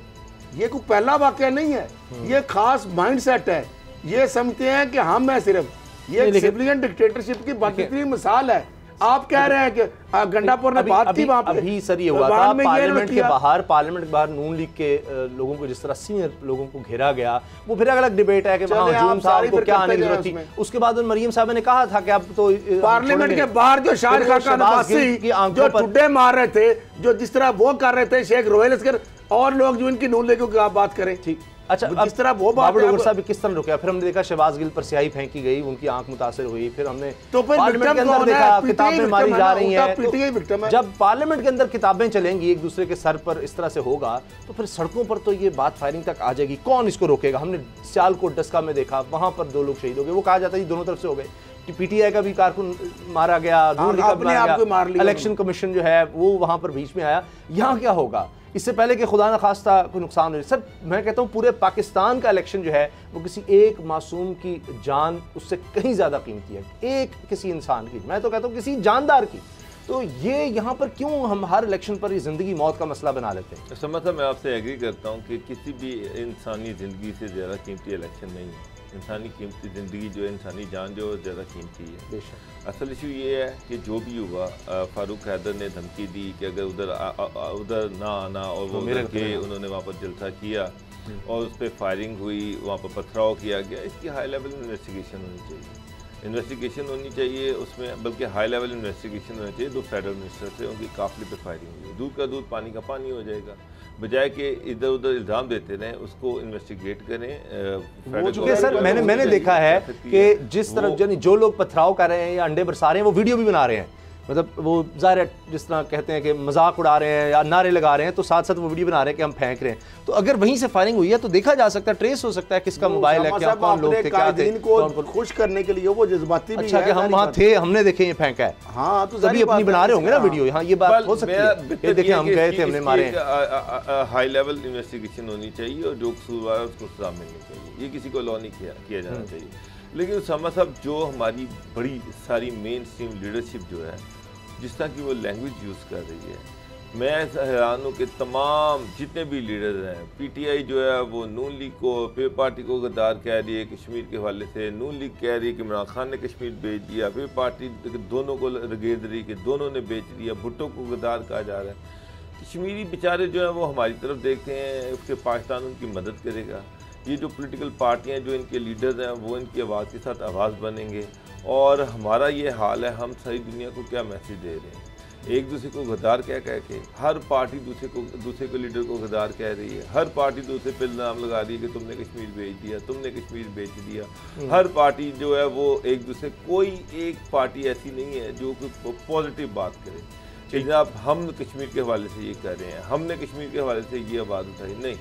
ये कोई पहला वाकया नहीं है, ये खास माइंडसेट है। ये समझते हैं कि हम है सिर्फ, ये सिविलियन डिक्टेटरशिप की बदतरीन मिसाल है। आप कह रहे हैं कि गंडापुर ने बात की वहां पे, अभी सर ये हुआ था पार्लियामेंट के बाहर नून लीग के लोगों को जिस तरह सीनियर लोगों को घेरा गया, वो फिर अलग डिबेट है कि वहां हजूम साहब को क्या आने की जरूरत थी। उसके बाद मरियम साहब ने कहा था कि अब तो पार्लियामेंट के बाहर जो शाहिद खाका नवासी जो टुड्डे मार रहे थे, जो जिस तरह वो कर रहे थे, शेख रोहेल असगर और लोग जो इनकी नून लीग की आप बात करें, ठीक। अच्छा, जिस तरह वो साहब किस तरह रुका, फिर हमने देखा शहबाज गिल पर स्याही फेंकी गई, उनकी आंख मुतासर हुई, फिर हमने तो पार्लियामेंट के अंदर देखा किताबें मारी जा रही हैं। जब पार्लियामेंट के अंदर किताबें चलेंगी एक दूसरे के सर पर, इस तरह से होगा तो फिर सड़कों पर तो ये बात फायरिंग तक आ जाएगी। कौन इसको रोकेगा? हमने सियालकोट डस्का में देखा, वहां पर 2 लोग शहीद हो गए। वो कहा जाता है दोनों तरफ से हो गए, पीटीआई का भी कारकुन मारा गया, इलेक्शन कमीशन जो है वो वहां पर बीच में आया। यहाँ क्या होगा? इससे पहले कि खुदा न खास्ता कोई नुकसान हो। सर मैं कहता हूँ पूरे पाकिस्तान का इलेक्शन जो है वो किसी एक मासूम की जान उससे कहीं ज़्यादा कीमती है, एक किसी इंसान की, मैं तो कहता हूँ किसी जानदार की। तो ये यहाँ पर क्यों हम हर इलेक्शन पर ये ज़िंदगी मौत का मसला बना लेते हैं? समझता मैं आपसे एग्री करता हूँ कि किसी भी इंसानी ज़िंदगी से ज़्यादा कीमती इलेक्शन नहीं है। इंसानी कीमती ज़िंदगी जो इंसानी जान जो ज़्यादा कीमती है। बेशक असल इशू ये है कि जो भी हुआ, फ़ारूक हैदर ने धमकी दी कि अगर उधर ना आना, और वो उधर के उन्होंने वहाँ पर जलसा किया। और उस पर फायरिंग हुई, वहाँ पर पथराव किया गया, इसकी हाई लेवल इन्वेस्टिगेशन होनी चाहिए। इन्वेस्टिगेशन होनी चाहिए उसमें, बल्कि हाई लेवल इन्वेस्टिगेशन होनी चाहिए। 2 फेडरल मिनिस्टर थे, उनकी काफिले पे फायरिंग हुई, दूध का दूध पानी का पानी हो जाएगा। बजाय कि इधर उधर इल्ज़ाम देते रहें, उसको इन्वेस्टिगेट करें। वो चूँकि सर मैंने देखा है कि जिस तरह यानी जो लोग पथराव कर रहे हैं या अंडे बरसा रहे हैं, वो वीडियो भी बना रहे हैं। मतलब वो ज़ाहिर है जिस तरह कहते हैं कि मजाक उड़ा रहे हैं या नारे लगा रहे हैं, तो साथ साथ वो वीडियो बना रहे हैं कि हम फेंक रहे हैं। तो अगर वहीं से फायरिंग हुई है तो देखा जा सकता है, ट्रेस हो सकता है किसका मोबाइल है, क्या कौन लोग थे, क्या थे, को खुश करने के लिए वो जज्बाती भी अच्छा कि हम वहाँ थे, हमने देखे ये फेंका है। हाँ तो तभी अपनी बना रहे होंगे ना वीडियो। यहाँ ये बात हो सकती है कि देखें हम गए थे, हमने मारे। हाई लेवल इन्वेस्टिगेशन होनी चाहिए और जो कसूरवार है उसको सजा मिलनी चाहिए। ये किसी को अलाउ नहीं किया जाना चाहिए। लेकिन उसामा साहब, जो हमारी बड़ी सारी मेन स्ट्रीम लीडरशिप जो है, जिस तरह की वो लैंग्वेज यूज़ कर रही है, मैं हैरान हूँ कि तमाम जितने भी लीडर हैं, पीटीआई जो है वो नून लीग को, पे पार्टी को गद्दार कह रही है कश्मीर के हवाले से, नून लीग कह रही है कि इमरान खान ने कश्मीर बेच दिया, पे पार्टी दोनों को रगेद रही कि दोनों ने बेच दिया, भुट्टो को गद्दार कहा जा रहा है। कश्मीरी बेचारे जो हैं वो हमारी तरफ देखते हैं, उसके पाकिस्तान उनकी मदद करेगा। ये जो पॉलिटिकल पार्टियाँ जो इनके लीडर्स हैं वो इनकी आवाज़ के साथ आवाज़ बनेंगे। और हमारा ये हाल है, हम सारी दुनिया को क्या मैसेज दे रहे हैं? एक दूसरे को गद्दार कह के हर पार्टी दूसरे को लीडर को गद्दार कह रही है। हर पार्टी दूसरे पे इल्ज़ाम लगा रही है कि तुमने कश्मीर बेच दिया, तुमने कश्मीर बेच दिया। हर पार्टी जो है वो एक दूसरे, कोई एक पार्टी ऐसी नहीं है जो पॉजिटिव बात करे कि जनाब हम कश्मीर के हवाले से ये कर रहे हैं, हमने कश्मीर के हवाले से ये आवाज़ उठाई। नहीं,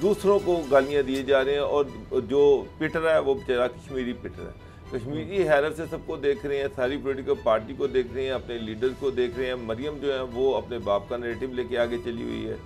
दूसरों को गालियाँ दिए जा रहे हैं और जो पिट रहा है वो बेचारा कश्मीरी पिट रहा है। कश्मीरी हैरत से सबको देख रहे हैं, सारी पॉलिटिकल पार्टी को देख रहे हैं, अपने लीडर को देख रहे हैं। मरियम जो है वो अपने बाप का नैरेटिव लेके आगे चली हुई है।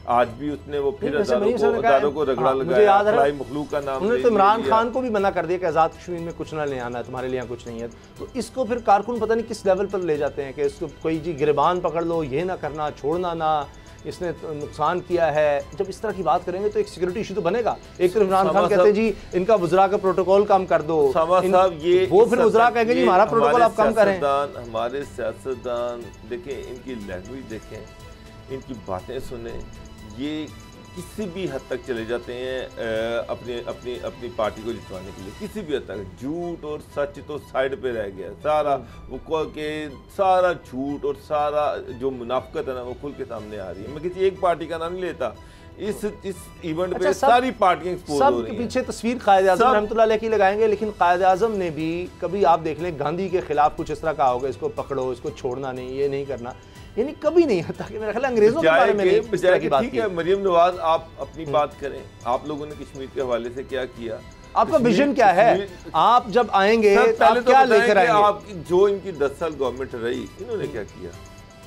आज भी उसने वो फिर हज़ारों को रगड़ा लगाया, फलाई मखलूक का नाम। उन्होंने तो इमरान खान को भी मना कर दिया कि आज़ाद कश्मीर में कुछ ना ले आना है, तुम्हारे लिए यहाँ कुछ नहीं है। तो इसको फिर कारकुन पता नहीं किस लेवल पर ले जाते हैं कि इसको कोई जी गिरबान पकड़ लो, ये ना करना, छोड़ना ना, इसने नुकसान किया है। जब इस तरह की बात करेंगे तो एक सिक्योरिटी इशू तो बनेगा। एक तरफ इमरान खान कहते हैं जी इनका वज़रा का प्रोटोकॉल कम कर दो, ये वो फिर वज़रा कहेंगे जी हमारा प्रोटोकॉल आप कम करें। हमारे सियासतदान देखें, इनकी लैंग्वेज देखें, इनकी बातें सुने, ये किसी भी हद तक चले जाते हैं अपनी पार्टी को जितवाने के लिए, किसी भी हद तक। झूठ और सच तो साइड पे रह गया सारा, वो के सारा झूठ और सारा जो मुनाफिकत है ना वो खुल के सामने आ रही है। मैं किसी एक पार्टी का नाम नहीं लेता, इस इवेंट पे सारी पार्टियां एक्सपोज हो रही हैं। सबके पीछे तस्वीर कायद आज़म रहमतुल्लाह अलैह की लगाएंगे, लेकिन कायद आज़म ने भी कभी आप देख लें गांधी के खिलाफ कुछ इस तरह कहा होगा, इसको पकड़ो, इसको छोड़ना नहीं, ये नहीं करना, यानी कभी नहीं होता। कि मेरा ख्याल अंग्रेजों के बारे में नहीं बात ठीक है। मरियम नवाज आप अपनी बात करें, आप लोगों ने कश्मीर के हवाले से क्या किया, आपका विजन क्या है, आप जब आएंगे पहले आप क्या लेकर आएंगे? आपकी जो इनकी 10 साल गवर्नमेंट रही, इन्होंने क्या किया?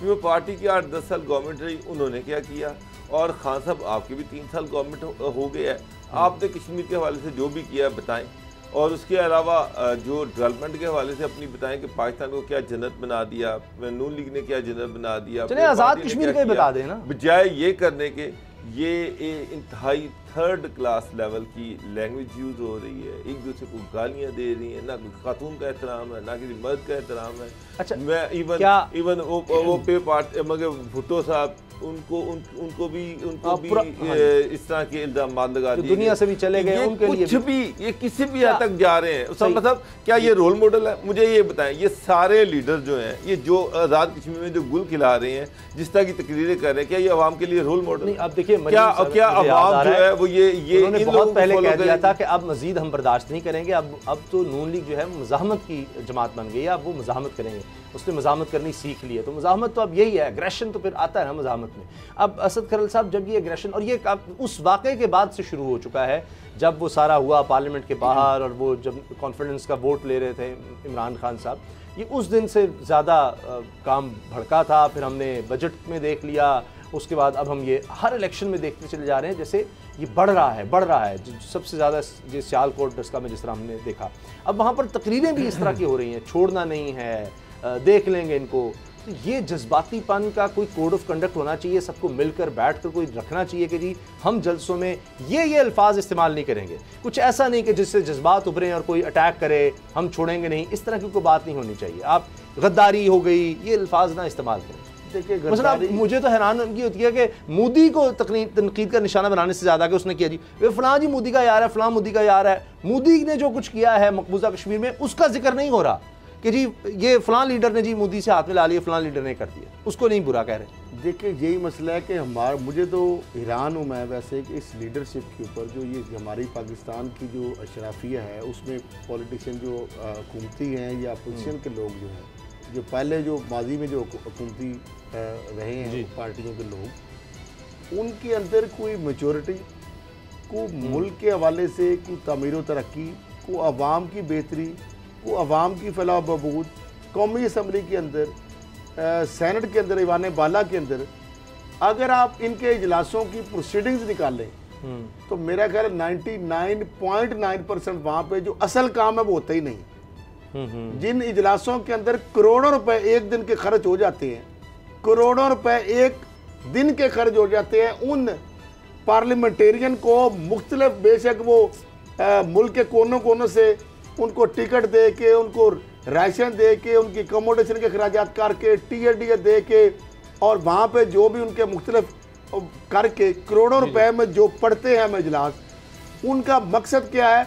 वो पार्टी की 8-10 साल गवर्नमेंट रही, उन्होंने क्या किया? और खान साहब आपकी भी 3 साल गवर्नमेंट हो गया है, आपने कश्मीर के हवाले से जो भी किया बताएं। और उसके अलावा जो डेवलपमेंट के हवाले से अपनी बताएं कि पाकिस्तान को क्या जन्नत बना दिया, नून लीग ने क्या जन्नत बना दिया। चलिए आज़ाद कश्मीर का बता दें ना, बजाय ये करने के ये इंतहाई थर्ड क्लास लेवल की लैंग्वेज यूज़ हो रही है। एक दूसरे को गालियाँ दे रही हैं, ना खातून का एहतराम है, ना किसी मर्द का एहतराम है। अच्छा, मैं इवन वो पे पार्ट मगर भुट्टो साहब उनको भी इस तरह के इल्जाम लगा दिए, दुनिया से भी चले गए, उनके लिए कुछ भी ये किसी भी हद तक जा रहे हैं। मतलब क्या ये रोल मॉडल है? मुझे ये बताएं, ये सारे लीडर जो हैं, ये जो आज़ाद कश्मीर में जो गुल खिला रहे हैं, जिस तरह की तकरीरें कर रहे हैं, क्या ये अवाम के लिए रोल मॉडल नहीं? अब देखिए क्या अवाम जो है वो ये बहुत पहले कह दिया था कि अब मजीद हम बर्दाश्त नहीं करेंगे। अब तो नून लीग जो है मज़ाहमत की जमात बन गई है, अब वो मज़ाहमत करेंगे, उसने मज़ाहमत करनी सीख ली है। तो मज़ाहमत तो अब यही है, एग्रेशन तो फिर आता है ना मज़ाहमत में। अब असद खरल साहब जब ये एग्रेशन, और ये उस वाक़े के बाद से शुरू हो चुका है जब वो सारा हुआ पार्लियामेंट के बाहर, और वो जब कॉन्फिडेंस का वोट ले रहे थे इमरान खान साहब, ये उस दिन से ज़्यादा काम भड़का था। फिर हमने बजट में देख लिया, उसके बाद अब हम ये हर इलेक्शन में देखते चले जा रहे हैं जैसे ये बढ़ रहा है। सबसे ज़्यादा ये सियालकोट दस्का में जिस तरह हमने देखा, अब वहाँ पर तकरीरें भी इस तरह की हो रही हैं, छोड़ना नहीं है, देख लेंगे इनको। तो ये जज्बातीपन का कोई कोड ऑफ कंडक्ट होना चाहिए, सबको मिलकर बैठकर कोई रखना चाहिए कि जी हम जलसों में ये अल्फाज इस्तेमाल नहीं करेंगे। कुछ ऐसा नहीं कि जिससे जज्बात उभरें और कोई अटैक करे, हम छोड़ेंगे नहीं, इस तरह की कोई बात नहीं होनी चाहिए। आप गद्दारी हो गई, ये अल्फाज ना इस्तेमाल करें। मतलब मुझे तो हैरान उनकी होती है कि मोदी को तनकीद का निशाना बनाने से ज़्यादा कि उसने किया जी वे फलां जी मोदी का यार है, फलां मोदी का यार है, मोदी ने जो कुछ किया है मकबूजा कश्मीर में उसका जिक्र नहीं हो रहा कि जी ये फलां लीडर ने जी मोदी से हाथ में ला लिया, फलां लीडर ने कर दिया, उसको नहीं बुरा कह रहे। देखिए यही मसला है कि मुझे तो हैरान हूँ मैं वैसे कि इस लीडरशिप के ऊपर जो ये हमारी पाकिस्तान की जो अशराफिया है उसमें पॉलिटिशियन जो हुकूमती हैं या अपोजिशन के लोग जो हैं, जो पहले जो माजी में जो हुकूमती रहे हैं पार्टियों के लोग, उनके अंदर कोई मेचोरिटी को मुल्क के हवाले से कोई तमीर व तरक्की को अवाम की बेहतरी को अवाम की फलाह बहबूद कौमी असम्बली के अंदर सेनेट के अंदर ईवान बाला के अंदर अगर आप इनके इजलासों की प्रोसीडिंग्स निकालें तो मेरा ख्याल 99.9% वहाँ पे जो असल काम है वो होता ही नहीं। जिन इजलासों के अंदर करोड़ों रुपए एक दिन के खर्च हो जाते हैं, करोड़ों रुपए एक दिन के खर्च हो जाते हैं, उन पार्लियामेंटेरियन को मुख्तलिफ बेशक वो मुल्क के कोनों कोनों से उनको टिकट दे के, उनको राशन दे के, उनकी अकोमोडेशन के अखराजात करके, टीए दे के और वहाँ पे जो भी उनके मुख्तलिफ करके करोड़ों रुपए में जो पढ़ते हैं इजलास, उनका मकसद क्या है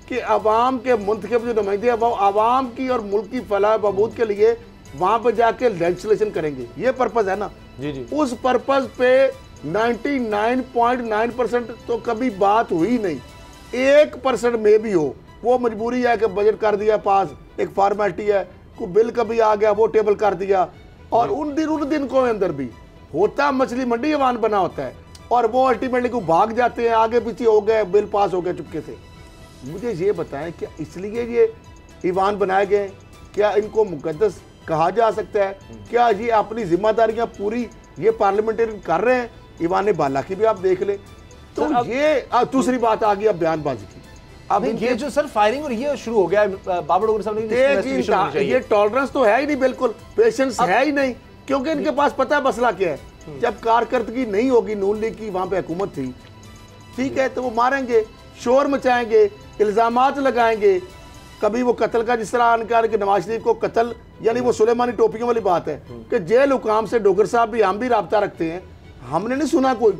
कि अवाम के मुंतखब जो नुमाइंदे वो आवाम की और मुल्क की फलाह बहबूद के लिए वहाँ पे जाके लेजिस्लेशन करेंगे, ये पर्पज़ है ना। जी। उस पर्पज़ पे 99.9% तो कभी बात हुई नहीं। 1% में भी हो, वो मजबूरी है कि बजट कर दिया पास, एक फॉर्मेलिटी है, कोई बिल कभी आ गया वो टेबल कर दिया, और उन दिन को अंदर भी होता मछली मंडी ईवान बना होता है और वो अल्टीमेटली को भाग जाते हैं, आगे पीछे हो गए, बिल पास हो गया चुपके से। मुझे ये बताएं क्या इसलिए ये ईवान बनाए गए, क्या इनको मुकद्दस कहा जा सकता है? क्या ये अपनी जिम्मेदारियां पूरी ये पार्लियामेंटेरियन कर रहे हैं? ईवान बाला की भी आप देख लें। तो ये दूसरी बात आ गई अब बयानबाजी की। अब ये जो सर फायरिंग और ये शुरू हो गया बाबर डोगरा साहब ने, ये टॉलरेंस तो है ही नहीं, बिल्कुल पेशेंस है ही नहीं, क्योंकि इनके पास पता है मसला क्या है। जब कारकर्दगी नहीं होगी नून लीग की, वहां पे हुकूमत थी, ठीक है, तो वो मारेंगे, शोर मचाएंगे, इल्जामात लगाएंगे, कभी वो कत्ल का जिस तरह अनकार के नवाज शरीफ को कत्ल, यानी वो सुलेमानी टोपियों वाली बात है कि जेल हुकाम से डोगर साहब भी हम भी राब्ता रखते हैं, हमने नहीं सुना कोई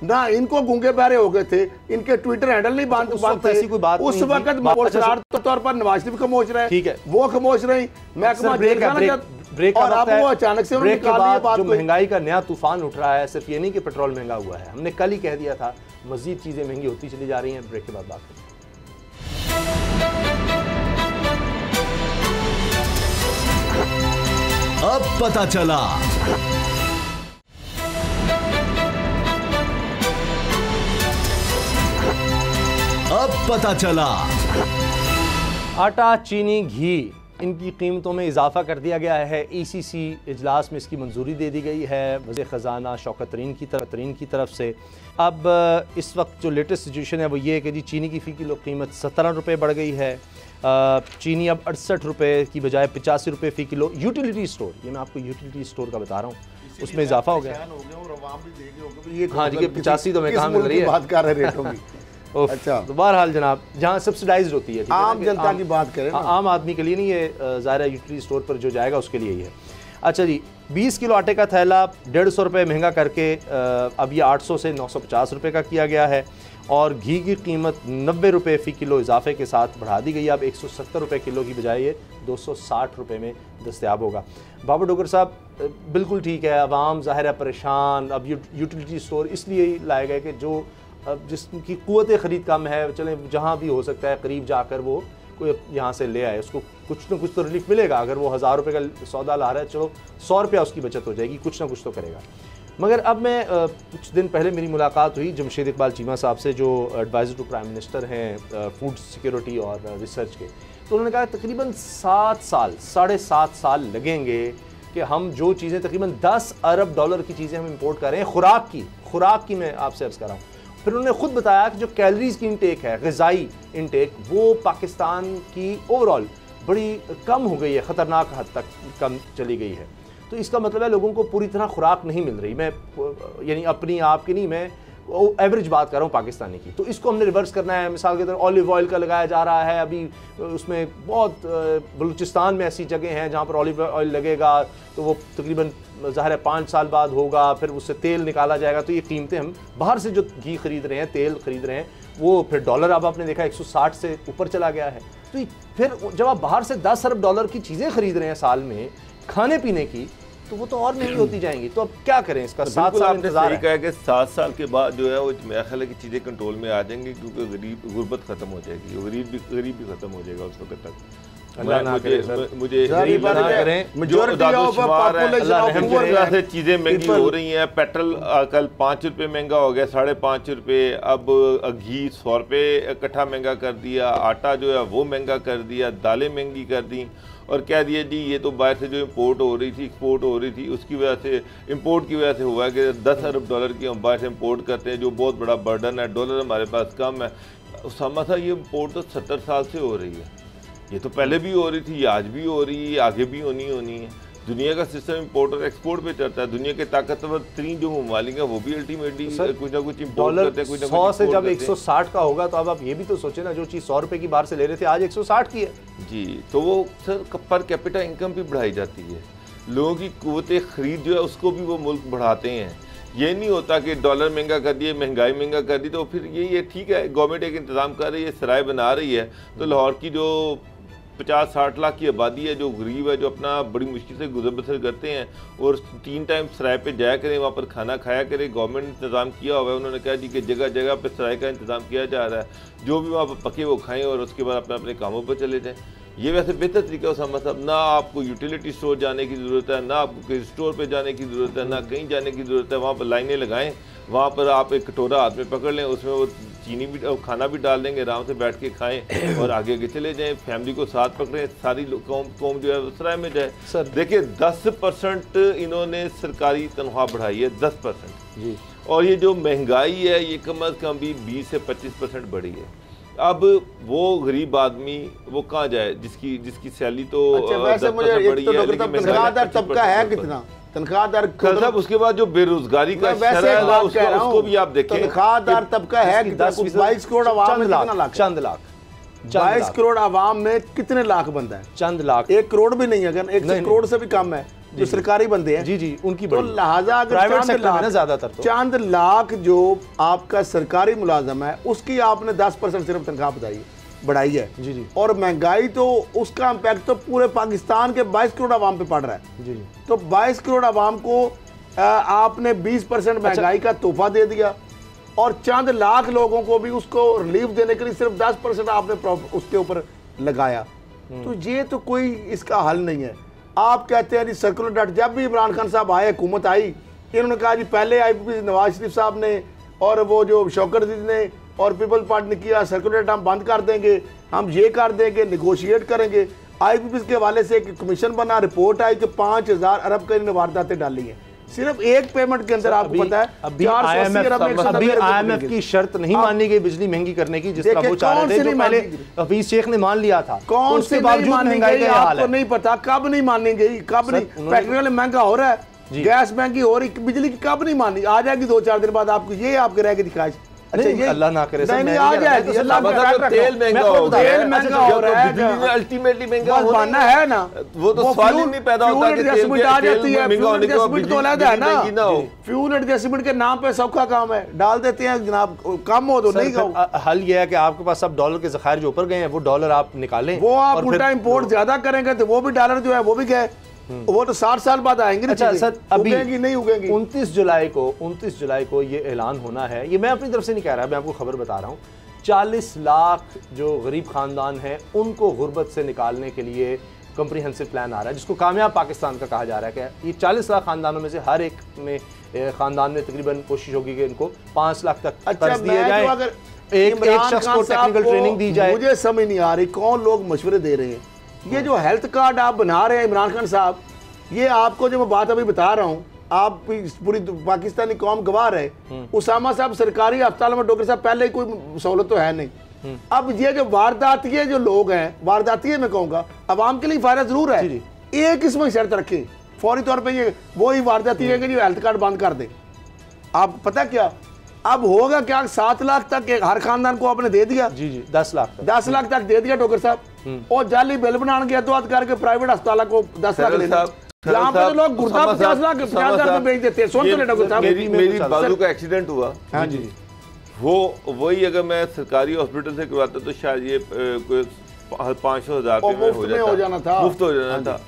ना, इनको गूंगे बहरे हो गए थे, इनके ट्विटर हैंडल नहीं बांधते उस वक्त मौजरार तौर पर नवाज शरीफ खामोश रहे, ठीक है, वो खामोश रही, महकमा जेल खाना, और अब वो अचानक से उन्होंने निकाल दिया बात। जो महंगाई का नया तूफान उठ रहा है, सिर्फ ये नहीं कि पेट्रोल महंगा हुआ है, हमने कल ही कह दिया था मजीद चीजें महंगी होती चली जा रही हैं। ब्रेक के बाद बात करें। अब पता चला आटा, चीनी, घी इनकी कीमतों में इजाफा कर दिया गया है। ECC इजलास में इसकी मंजूरी दे दी गई है वज़ीर ख़जाना शौकत तरीन की तरफ से। अब इस वक्त जो लेटेस्ट सिचुएशन है वो ये है कि जी चीनी की फ़ी किलो कीमत 17 रुपये बढ़ गई है। चीनी अब 68 रुपये की बजाय 85 रुपये फ़ी किलो। यूटिलिटी स्टोर, ये मैं आपको यूटिलिटी स्टोर का बता रहा हूँ, उसमें इजाफा हो गया। हाँ जी, 85 तो मैं कहाँ मिल रही है, बात कर रहे रेटों की। अच्छा, तो बहरहाल जनाब, जहाँ सब्सिडाइज होती है, आम जनता की बात करें, आम आदमी के लिए नहीं, ये ज़ाहिर यूटिलिटी स्टोर पर जो जाएगा उसके लिए ही है। अच्छा जी, 20 किलो आटे का थैला 150 रुपये महंगा करके अब ये 800 से 950 रुपये का किया गया है, और घी की कीमत 90 रुपये फ़ी किलो इजाफे के साथ बढ़ा दी गई है। अब 170 रुपये किलो की बजाय ये 260 रुपये में दस्तयाब होगा। बाबर डोगर साहब बिल्कुल ठीक है, अवाम ज़ाहिर है परेशान। अब यूटिलिटी स्टोर इसलिए लाए गए कि जो जिसकी क़ुव्वत ख़रीद कम है, चलें जहाँ भी हो सकता है करीब जाकर वो कोई यहाँ से ले आए, उसको कुछ ना कुछ तो रिलीफ मिलेगा। अगर वो 1000 रुपये का सौदा ला रहा है, चलो 100 रुपया उसकी बचत हो जाएगी, कुछ ना कुछ तो करेगा। मगर अब मैं कुछ दिन पहले मेरी मुलाकात हुई जमशेद इकबाल चीमा साहब से, जो एडवाइज़र टू प्राइम मिनिस्टर हैं फूड सिक्योरिटी और रिसर्च के। तो उन्होंने कहा तकरीबन 7.5 साल लगेंगे कि हम जो चीज़ें तकरीबन $10 अरब की चीज़ें हम इंपोर्ट कर रहे हैं, खुराक की मैं आपसे अर्ज़ कर रहा हूँ। फिर उन्होंने खुद बताया कि जो कैलोरीज़ की इंटेक है, ग़िज़ाई इंटेक, वो पाकिस्तान की ओवरऑल बड़ी कम हो गई है, ख़तरनाक हद तक कम चली गई है। तो इसका मतलब है लोगों को पूरी तरह खुराक नहीं मिल रही। मैं यानी अपनी आप की नहीं, मैं एवरेज बात कर रहा हूँ पाकिस्तानी की, तो इसको हमने रिवर्स करना है। मिसाल के तौर ऑलिव ऑयल का लगाया जा रहा है, अभी उसमें बहुत बलूचिस्तान में ऐसी जगह हैं जहाँ पर ऑलिव ऑयल लगेगा, तो वो तकरीबन ज़ाहिर है 5 साल बाद होगा, फिर उससे तेल निकाला जाएगा। तो ये कीमतें हम बाहर से जो घी खरीद रहे हैं, तेल खरीद रहे हैं, वो फिर डॉलर अब आपने देखा 160 से ऊपर चला गया है। तो फिर जब आप बाहर से 10 अरब डॉलर की चीज़ें खरीद रहे हैं साल में खाने पीने की, तो वो तो और महंगी होती जाएंगी। तो अब क्या करें इसका? 7 साल इंतजार है कि 7 साल के बाद जो है वो मेरा ख्याल है कि चीज़ें कंट्रोल में आ जाएंगी, क्योंकि गुर्बत खत्म हो जाएगी, गरीब भी खत्म हो जाएगा उस वक्त तक। मुझे चीज़ें महंगी हो रही हैं। पेट्रोल कल 5 रुपये महंगा हो गया, 5.5 रुपये। अब घी 100 रुपये इकट्ठा महंगा कर दिया, आटा जो है वो महंगा कर दिया, दालें महंगी कर दी, और कह दिया जी ये तो बाहर से जो इंपोर्ट हो रही थी, एक्सपोर्ट हो रही थी, उसकी वजह से, इंपोर्ट की वजह से हुआ है कि 10 अरब डॉलर की हम बाहर से इंपोर्ट करते हैं, जो बहुत बड़ा बर्डन है। डॉलर हमारे पास कम है। उसामा साहब, ये इंपोर्ट तो 70 साल से हो रही है, ये तो पहले भी हो रही थी, ये आज भी हो रही है, आगे भी होनी है। दुनिया का सिस्टम इंपोर्ट और एक्सपोर्ट पे चलता है। दुनिया के ताकतवर 3 जो ममालिक हैं वो भी अल्टीमेटली कुछ ना कुछ इंपोर्ट करते हैं, कुछ ना कुछ 100 से जब 160 का होगा, तो अब आप ये भी तो सोचे ना, जो चीज़ 100 रुपये की बाहर से ले रहे थे आज 160 की है जी। तो वो सर पर कैपिटा इनकम भी बढ़ाई जाती है, लोगों की कुव्वत खरीद जो है उसको भी वो मुल्क बढ़ाते हैं। ये नहीं होता कि डॉलर महंगा कर दिए, महंगाई महंगा कर दी, तो फिर ये ठीक है, गवर्नमेंट एक इंतज़ाम कर रही है, सराय बना रही है, तो लाहौर की जो 50-60 लाख की आबादी है, जो गरीब है, जो अपना बड़ी मुश्किल से गुजर बसर करते हैं, और 3 टाइम सराय पे जाया करें, वहाँ पर खाना खाया करें। गवर्नमेंट ने इंतज़ाम किया हुआ है, उन्होंने कहा जी कि जगह जगह पे सराय का इंतज़ाम किया जा रहा है, जो भी वहाँ पर पके वो खाएँ और उसके बाद अपने अपने कामों पर चले जाएँ। ये वैसे बेहतर तरीका है उसामा साहब। ना आपको यूटिलिटी स्टोर जाने की ज़रूरत है, ना आपको किसी स्टोर पे जाने की ज़रूरत है, ना कहीं जाने की ज़रूरत है। वहाँ पर लाइनें लगाएं, वहाँ पर आप एक कटोरा हाथ में पकड़ लें, उसमें वो चीनी भी, खाना भी डाल देंगे, आराम से बैठ के खाएं और आगे आगे चले जाएं। फैमिली को साथ पकड़ें, सारी कौम जो है सराय में जाए। सर देखिए 10% इन्होंने सरकारी तनख्वाह बढ़ाई है, 10% जी। और ये जो महंगाई है ये कम अज़ कम भी 20 से 25% बढ़ी है। अब वो गरीब आदमी वो कहाँ जाए जिसकी सैलरी तो वैसे मुझे तनख्वाहदार तबका है कितना तनख्वाहदार, उसके बाद जो बेरोजगारी का उसको भी आप देखें, तनख्वाहदार तबका है 22 करोड़ आवाम में कितना लाख, चंद लाख 22 करोड़ आवाम में कितने लाख बनता है? चंद लाख, 1 करोड़ भी नहीं, अगर 1 करोड़ से भी कम है जो सरकारी बंदे हैं जी उनकी। तो लिहाजा अगर ज्यादातर चंद लाख जो आपका सरकारी मुलाजम है उसकी आपने 10% सिर्फ तनख्वाह बढ़ाई है जी। और महंगाई तो उसका इम्पैक्ट तो पूरे पाकिस्तान के 22 करोड़ आवाम पे पड़ रहा है जी। तो 22 करोड़ आवाम को आपने 20% महंगाई का तोहफा दे दिया, और चंद लाख लोगों को भी उसको रिलीफ देने के लिए सिर्फ 10% आपने उसके ऊपर लगाया। तो ये तो कोई इसका हल नहीं है। आप कहते हैं जी सर्कुलर डट, जब भी इमरान खान साहब आए, हुकूमत आई, इन्होंने कहा जी पहले IPP नवाज शरीफ साहब ने और वो जो शौकत अजीज ने और पीपल पार्टी ने किया, सर्कुलर हम बंद कर देंगे, हम ये कर देंगे, नेगोशिएट करेंगे। IPP के हवाले से एक कमीशन बना, रिपोर्ट आई कि 5000 अरब की इन्होंने वारदातें डाली हैं सिर्फ एक पेमेंट के अंदर। आपको पता है अभी IMF की शर्त नहीं मानी गई बिजली महंगी करने की, जिस तरह वो चाह रहे थे, जो पहले हफीज शेख ने मान लिया था। कौन से बावजूद महंगाई का हाल है आपको नहीं पता, कब नहीं मानी गई, कब नहीं। पेट्रोल महंगा हो रहा है, गैस महंगी हो रही, बिजली की कब नहीं मानी, आ जाएगी 2-4 दिन बाद आपको, ये आपके रहेगी दिखाई। अच्छा ये अल्लाह ना करे नहीं आ जाएगी, तेल महंगा हो रहा है, अल्टीमेटली महंगा होना है ना, वो तो सवाल ही नहीं पैदा होता कि तेल आ जाती है। फ्यूल एडजस्टमेंट तो अलग है ना, फ्यूल एडजस्टमेंट के नाम पे सौखा काम है, डाल देते हैं जनाब, कम हो तो नहीं। हल ये है कि आपके पास अब डॉलर के ज़खायर जो ऊपर गए हैं वो डॉलर आप निकालें, वो आप उल्टा इंपोर्ट ज्यादा करेंगे तो वो भी डॉलर जो है वो भी गए, वो तो 60 साल बाद आएंगे। अच्छा सर, अभी नहीं उगेंगी। 29 जुलाई को ये ऐलान होना है, ये मैं अपनी तरफ से नहीं कह रहा, मैं आपको खबर बता रहा हूँ। 40 लाख जो गरीब खानदान हैं उनको गुर्बत से निकालने के लिए कम्प्रीहेंसिव प्लान आ रहा है, जिसको कामयाब पाकिस्तान का कहा जा रहा है। कि ये 40 लाख खानदानों में से हर एक में खानदान में तकरीबन कोशिश होगी कि इनको 5 लाख तक कर्ज दिए जाए, एक शख्स को टेक्निकल ट्रेनिंग दी जाए। मुझे समझ नहीं आ रही कौन लोग मशवरे दे रहे हैं। ये जो हेल्थ कार्ड आप बना रहे हैं इमरान खान साहब, ये आपको जो मैं बात अभी बता रहा हूँ, आप पूरी पाकिस्तानी कौम गवाह रहे। उसामा साहब सरकारी अस्पताल में डॉक्टर साहब पहले ही कोई सहूलत तो है नहीं। अब ये जो वारदातिये जो लोग हैं, वारदातिये मैं कहूँगा, अवाम के लिए फायदा जरूर है। एक इसमें शर्त रखें फौरी तौर पर, ये वही वारदातिये कि जो हेल्थ कार्ड बंद कर दे। आप पता क्या, अब होगा क्या 7 लाख तक हर खानदान को आपने दे दिया? जी जी 10 लाख तक, 10 लाख तक दे दिया डॉक्टर साहब, और जाली बिल बनाने के तो करके प्राइवेट अस्पताल को 10 लाख लेना। यहाँ पे तो लोग गुर्दा 50 लाख 50,000 रुपए बेच देते हैं। सुन तो ले डॉक्टर साहब, मेरी बाजू का एक्सीडेंट हुआ, हाँ जी, वही अगर मैं सरकारी हॉस्पिटल से करवाता तो शायद ये 500,000 रुपए में हो जाना था, मुफ्त हो जाना था।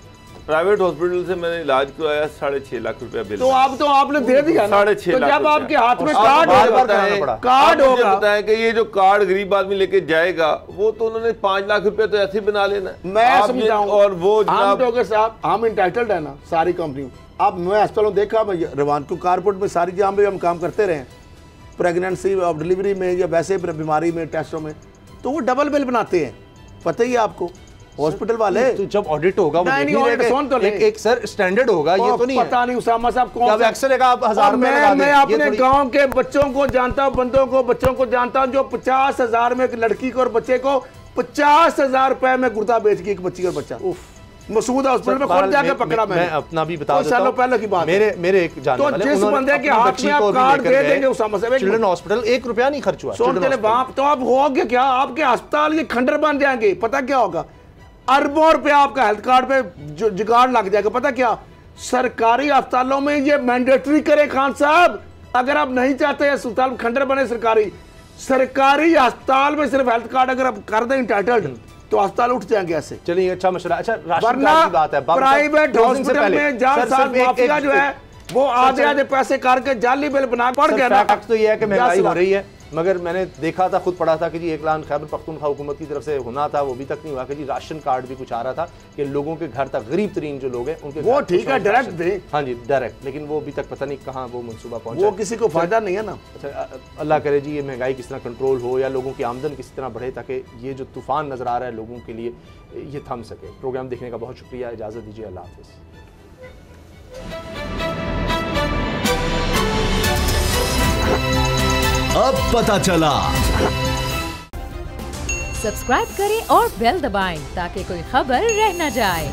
प्राइवेट हॉस्पिटल से मैंने इलाज करवाया, 6.5 लाख रुपया बिल। तो आप तो आपने दे दिया ना, 6.5 लाख। जब आपके हाथ में कार्ड होगा, बताया कि ये जो कार्ड गरीब आदमी लेके जाएगा, वो तो उन्होंने 5 लाख रुपया तो ऐसे ही बना लेना। मैं समझाऊं, और वो डॉक्टर साहब हम इंटाइटल्ड है ना सारी कंपनी। अब मैं अस्पतालों देखा भाई रवान को कारपोरेट में सारी जहाँ पे हम काम करते रहे, प्रेगनेंसी और डिलीवरी में या वैसे बीमारी में टेस्टों में, तो वो डबल बिल बनाते हैं, पता ही है आपको हॉस्पिटल वाले। तो जब ऑडिट होगा वो नहीं, तो एक सर स्टैंडर्ड होगा, ये तो नहीं पता नहीं उसामा साहब कौन सा एक्सरे का आप 1000 रुपए लगा दें। मैं अपने गांव के बच्चों को जानता हूं, बच्चों को जानता हूं जो 50,000 में एक लड़की को और बच्चे को 50,000 रुपए में गुर्दा बेच गई, एक बच्ची और बच्चा। मसूद हॉस्पिटल में खुद जाके पकड़ा मैं अपना भी बता देता हूं, पहले की बात मेरे एक जानने वाले, जिस बंदे के हाथ में आप कार्ड दे देंगे उसामा साहब, चिल्ड्रन हॉस्पिटल 1 रुपया नहीं खर्च हुआ। तो आप होगे क्या, आपके अस्पताल ये खंडर बन जाएंगे, पता क्या होगा, अरबों रुपया आपका हेल्थ कार्ड पे जुगाड़ लग जाएगा। पता क्या, सरकारी अस्पतालों में ये मैंडेटरी करे खान साहब, अगर आप नहीं चाहते अस्पताल खंडर बने सरकारी अस्पताल में सिर्फ हेल्थ कार्ड अगर आप कर दें इंटाइटल्ड, तो अस्पताल उठ जाएंगे ऐसे। चलिए अच्छा मसला। अच्छा वरना प्राइवेट हॉस्पिटल में जान साहब माफिया जो है वो आधे पैसे करके जाली बिल बना पड़ गया। तो ये है कि महंगाई हो रही है, मगर मैंने देखा था, खुद पढ़ा था कि जी 1 लाख खैबर पख्तूनख्वा हुकूमत की तरफ से होना था, वो भी तक नहीं हुआ कि जी राशन कार्ड भी कुछ आ रहा था कि लोगों के घर तक, गरीब तरीन जो लोग हैं उनके वो ठीक है डायरेक्ट दे, हाँ जी डायरेक्ट, लेकिन वो अभी तक पता नहीं कहाँ वो मंसूबा पहुंचा, वो किसी को फायदा नहीं है ना। अच्छा अल्लाह करे जी ये महंगाई किस तरह कंट्रोल हो या लोगों की आमदन किस तरह बढ़े, ताकि ये जो तूफान नजर आ रहा है लोगों के लिए ये थम सके। प्रोग्राम देखने का बहुत शुक्रिया, इजाजत दीजिए, अल्लाह हाफिज़। अब पता चला। सब्सक्राइब करें और बेल दबाएं ताकि कोई खबर रह न जाए।